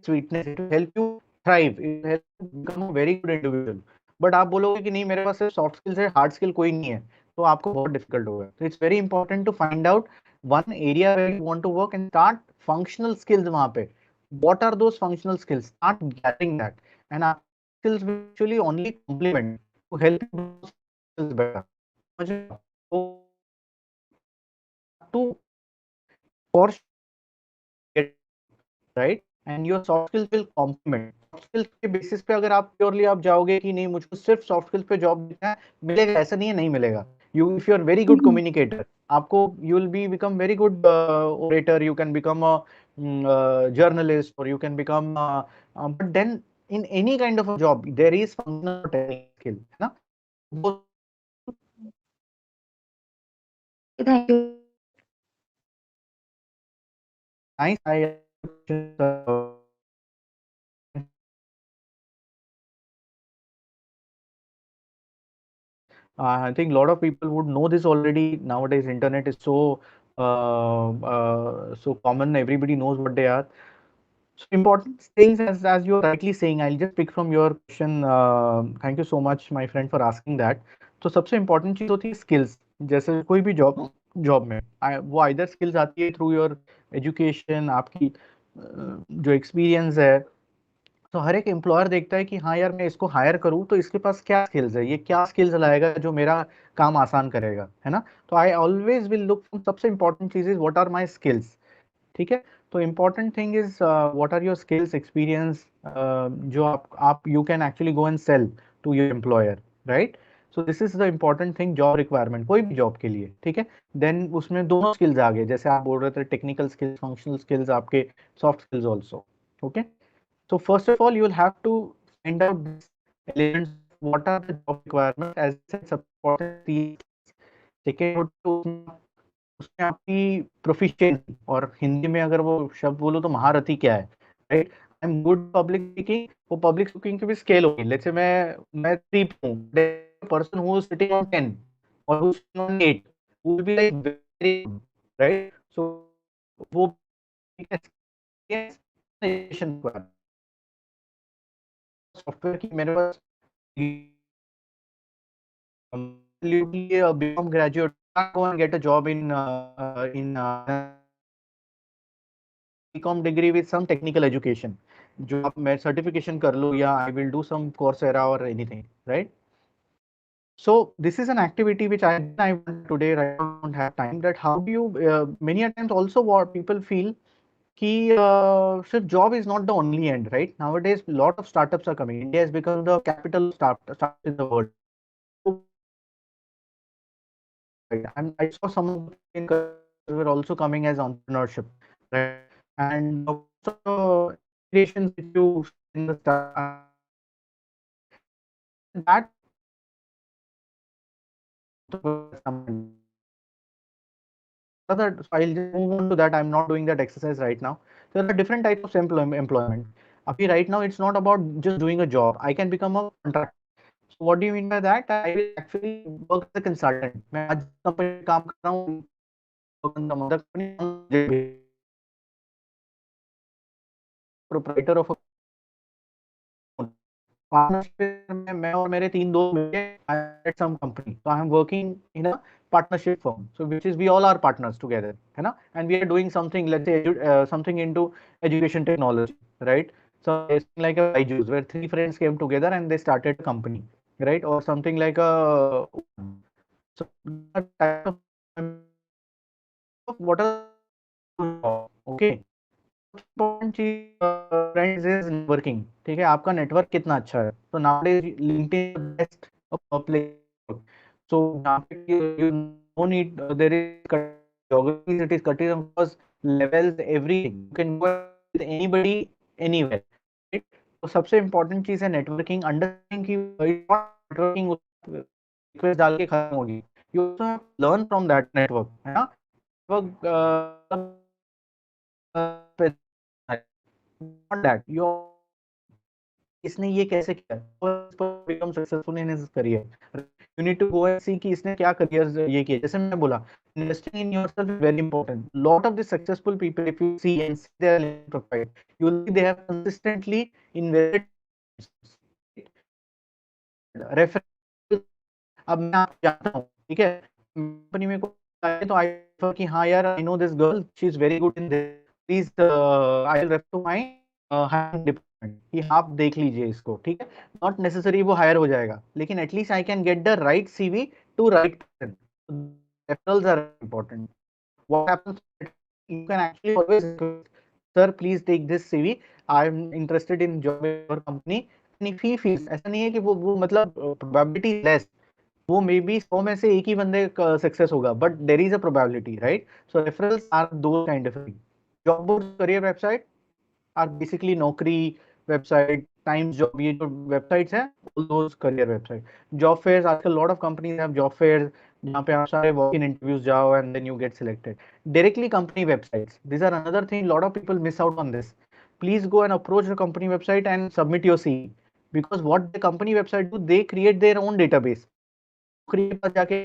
sweetness, it will help you thrive, it will help you become a very good individual. But आप बोलोगे कि नहीं मेरे पास सिर्फ soft skills है, hard skill कोई नहीं है, तो आपको बहुत डिफिकल्ट होगा। तो it's very important to find out one area where you want to work and start functional skills वहां पे। What are those functional skills? Start gathering that, and आप skills will actually only complement to help you do skills better. तो to for right, and your soft skills will complement. Soft skills के basis पे अगर आप purely आप जाओगे कि नहीं मुझको सिर्फ सॉफ्ट स्किल्स पे जॉब देना है, मिलेगा ऐसा नहीं है, नहीं मिलेगा। You, if you are very good Mhm. Communicator, आपको you will be become very good orator, you can become a journalist, और you can become, but then in any kind of a job there is functional or technical skill, है ना? वो Thank you. nice, I I think a lot of people would know this already. Nowadays, internet is so common. Everybody knows what they are. So important things, as you are rightly saying, I'll just pick from your question. Thank you so much, my friend, for asking that. तो सबसे important चीज होती है skills. जैसे कोई भी job में वो आइदर स्किल्स आती है थ्रू योर एजुकेशन, आपकी जो एक्सपीरियंस है। तो हर एक एम्प्लॉयर देखता है कि हाँ यार, मैं इसको हायर करूँ तो इसके पास क्या स्किल्स है, ये क्या स्किल्स लाएगा जो मेरा काम आसान करेगा, है ना। तो आई ऑलवेज विल लुक, सबसे इंपॉर्टेंट चीज is what are my skills. ठीक है। तो important thing is what are your skills, experience, जो आप you can actually go and sell to your employer, right. So this is the important thing, job requirement कोई भी job के लिए। ठीक है। देन उसमें दोनों स्किल्स आ गए, जैसे आप बोल रहे थे टेक्निकल स्किल्स, फंक्शनल स्किल्स, आपके soft skills also. Okay. So first of all, you will have to find out these elements. What are the job requirements? As I said, सबसे important तीन। सेकेंड होती है उसमें आपकी प्रोफिशिएंसी, और हिंदी में अगर वो शब्द बोलो तो महारथी क्या है, right. I am good public speaking, वो पब्लिक स्पीकिंग की भी स्केल होगी। लेट्स से मैं 3 हूँ, person who is sitting on 10 और who is sitting on 8 will be like very good, right. So वो एजुकेशन सॉफ्टवेयर की मेरे पास absolutely a BCom graduate can't go and get a job in BCom degree with some technical education. जो आप मैं certification कर लूँ या I will do some Coursera or anything, right? So this is an activity which I want today. Right now I don't have time. That how do you many a times also what people feel कि सिर्फ job is not the only end, right? Nowadays, lot of startups are coming. India has become the capital of startups in the world. Right. And I saw some of the in were also coming as entrepreneurship, right? And most of the creations which you in the start, that other, so I'll just move on to that. I'm not doing that exercise right now. There are different types of employment. Abhi, right now, it's not about just doing a job. I can become a contractor. So what do you mean by that? I will actually work as a consultant. मैं आज company में काम कर रहा हूँ, work on the mother company, proprietor of a partnership में मैं और मेरे 3 दोस्त मिलके I at some company. So I am working in a partnership firm. So which is we all are partners together, है ना? And we are doing something, let's say something into education technology, right? So it's like a Byju's where 3 friends came together and they started a company, right? Or something like a so type of what are okay. Important चीज friends is networking. ठीक है, आपका network कितना अच्छा है। तो nowadays LinkedIn best place. So यहाँ पे you know need there is geography, it is cutting across levels, everything you can go with anybody anywhere, right? तो सबसे इम्पोर्टेंट चीज है नेटवर्किंग, अंडरस्टैंडिंग की नेटवर्किंग रिक्वेस्ट डाल के खत्म होगी। You also have to learn from that network, है ना। नेटवर्क not that you इसने ये कैसे किया become successful in his career. You need to go and see कि इसने क्या careers ये किए। जैसे मैं बोला, investing in yourself is very important. Lot of the successful people, if you see and see their LinkedIn profile, you will see they have consistently invested reference। अब मैं आपको जानता हूँ, ठीक है, कंपनी में कोई आए तो आई रेफर कि हाँ यार, I know this girl, she is very good in this, please I will refer to my hiring department कि आप देख लीजिए इसको। ठीक है, नॉट नेसेसरी वो हायर हो जाएगा, लेकिन at least I can get the right CV to right person. Referrals are important. what happens, you can actually always request, sir please take this CV, I am interested in job in your company, and if he feels, ऐसा नहीं है कि वो मतलब probability less, वो may be 100 में से एक ही बंदे का सक्सेस होगा, but there is a probability, right. So referrals are दो kind of thing. Job board, career website are basically Naukri website, Times job, ये जो वेबसाइट्स हैं, those career website. Job fairs, आजकल lot of companies have job fairs जहाँ पे आप सारे walk in interviews जाओ and then you get selected. Directly company websites, this are another thing, lot of people miss out on this. Please go and approach the company website and submit your CV, because what the company website do, they create their own database, नौकरी के पास जाके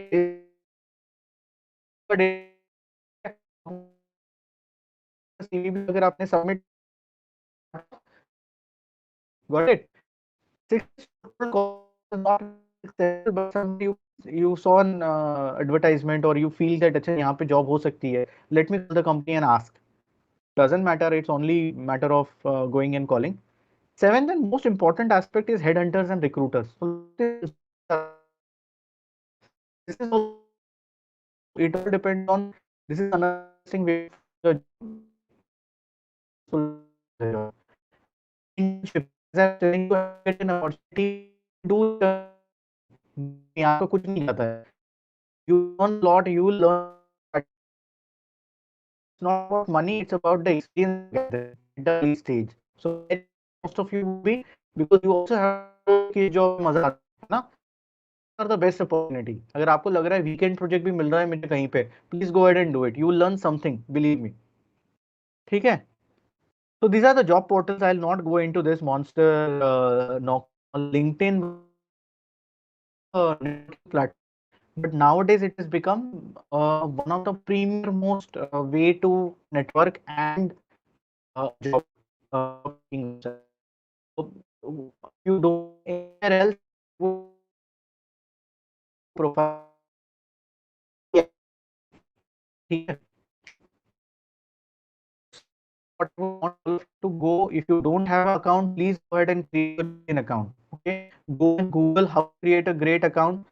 CV भी अगर आपने submit, got it, 6 not successful, but somebody you saw an advertisement or you feel that अच्छा यहाँ पे job हो सकती है, let me call the company and ask. Doesn't matter, it's only matter of going and calling. Seventh and most important aspect is headhunters and recruiters. So this is also, it all depends on, this is another interesting way to internship. As I was telling you, I get an opportunity to do यहाँ पे कुछ नहीं जाता है. You learn a lot, you will learn. It's not about money, it's about the experience you get there at the early stage. So most of you would be, because you also have कि जो मजा आता है ना, are the best opportunity. अगर आपको लग रहा है weekend project भी मिल रहा है मुझे कहीं पे, please go ahead and do it. You will learn something, believe me. ठीक है? So these are the job portals. I'll not go into this monster LinkedIn platform. But nowadays it has become one of the premier most way to network and job website. So, you don't anywhere else profile. ठीक है? What we want to go, if you don't have an account, please go ahead and create an account. Okay, go and Google how to create a great account.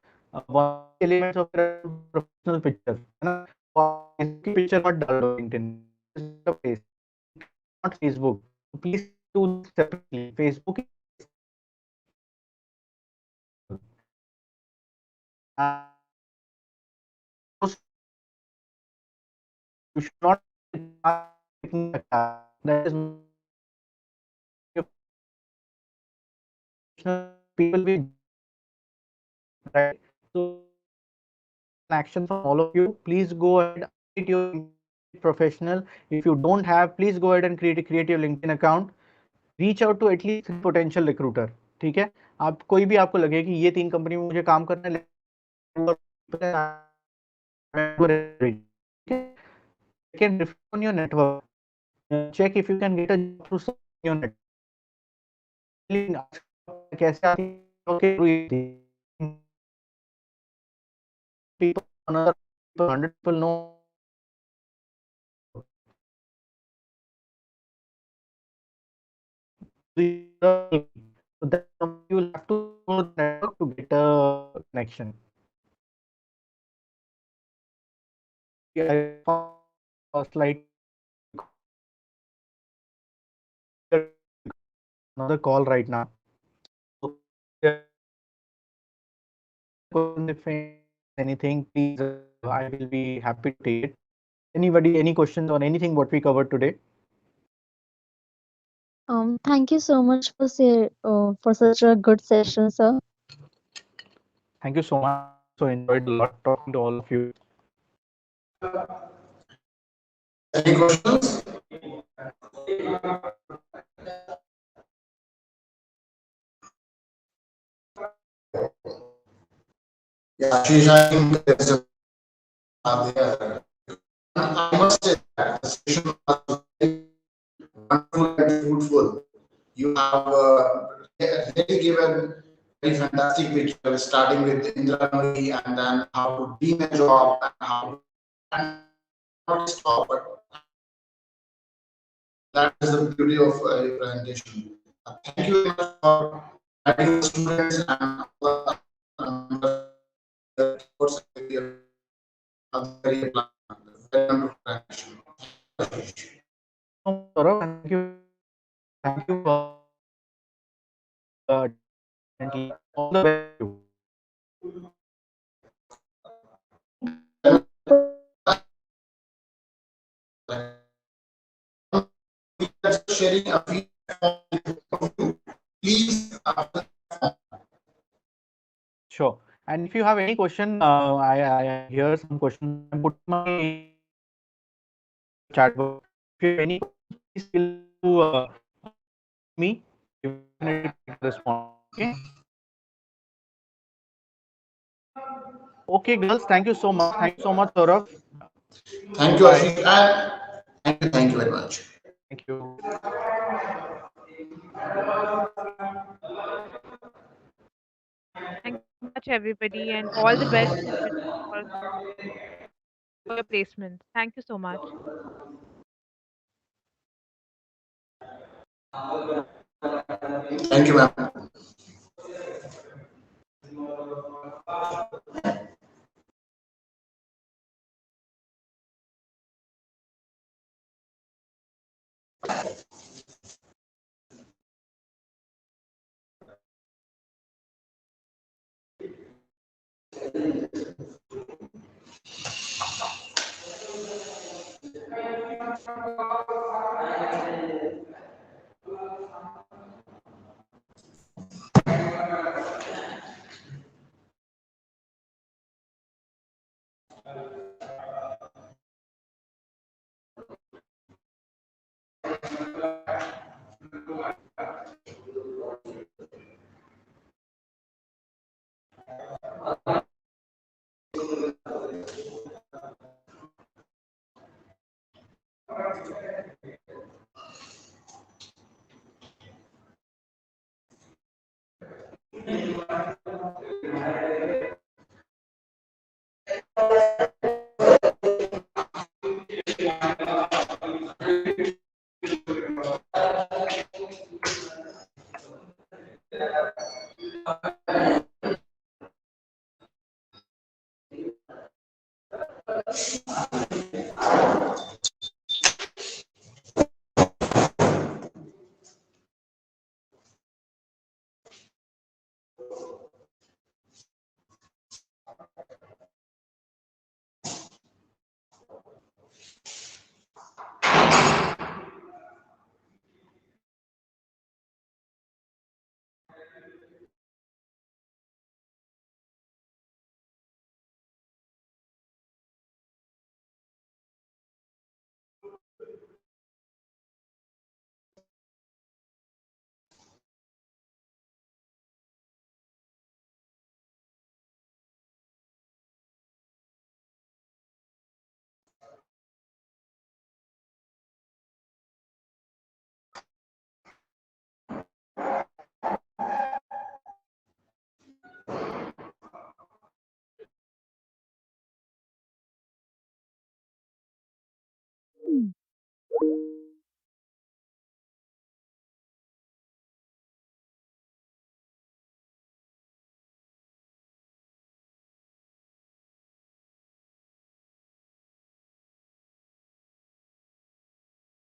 One of the elements of your professional picture है ना, इसकी picture मत डाल दो LinkedIn, not Facebook. Please do separately. Facebook and you should not that is people will, right? So action from all of you. Please go ahead, update your professional. If you don't have, please go ahead and create your LinkedIn account. Reach out to at least 3 potential recruiter. ठीक है? आप कोई भी आपको लगे कि ये 3 company में मुझे काम करना है, can reflect on your network. Check if you can get a job through your network. कैसे आती है? Okay, people, another 100 people know. So that you will have to know the network to get a connection. I found a slight another call right now. So, if anything, please, I will be happy to take it. Anybody, any questions on anything what we covered today? Thank you so much for such a good session, sir. Thank you so much. So enjoyed a lot talking to all of you. Any questions? Yeah, Ashish, I think there's a there. I must say that the session was very wonderful and fruitful. You have really given very fantastic picture, starting with Indra Nooyi and then how to be in a job and how to and not stop. But that is the beauty of your presentation. Thank you very much for guiding the students and the course of the career plan. Very wonderful presentation. Saurabh, thank you uh, all the best to you. Sharing a feedback, please. Sure. And if you have any question, I hear some questions. I put my chat box. If you have any questions, please feel to me. You can respond. Okay. Okay, girls, thank you so much. Thank you so much, Saurav. Thank you, Bye. Ashish, and thank you very much. Thank you. Thank you so much, everybody, and all the best to you for, for your placements. Thank you so much. Thank you, ma'am.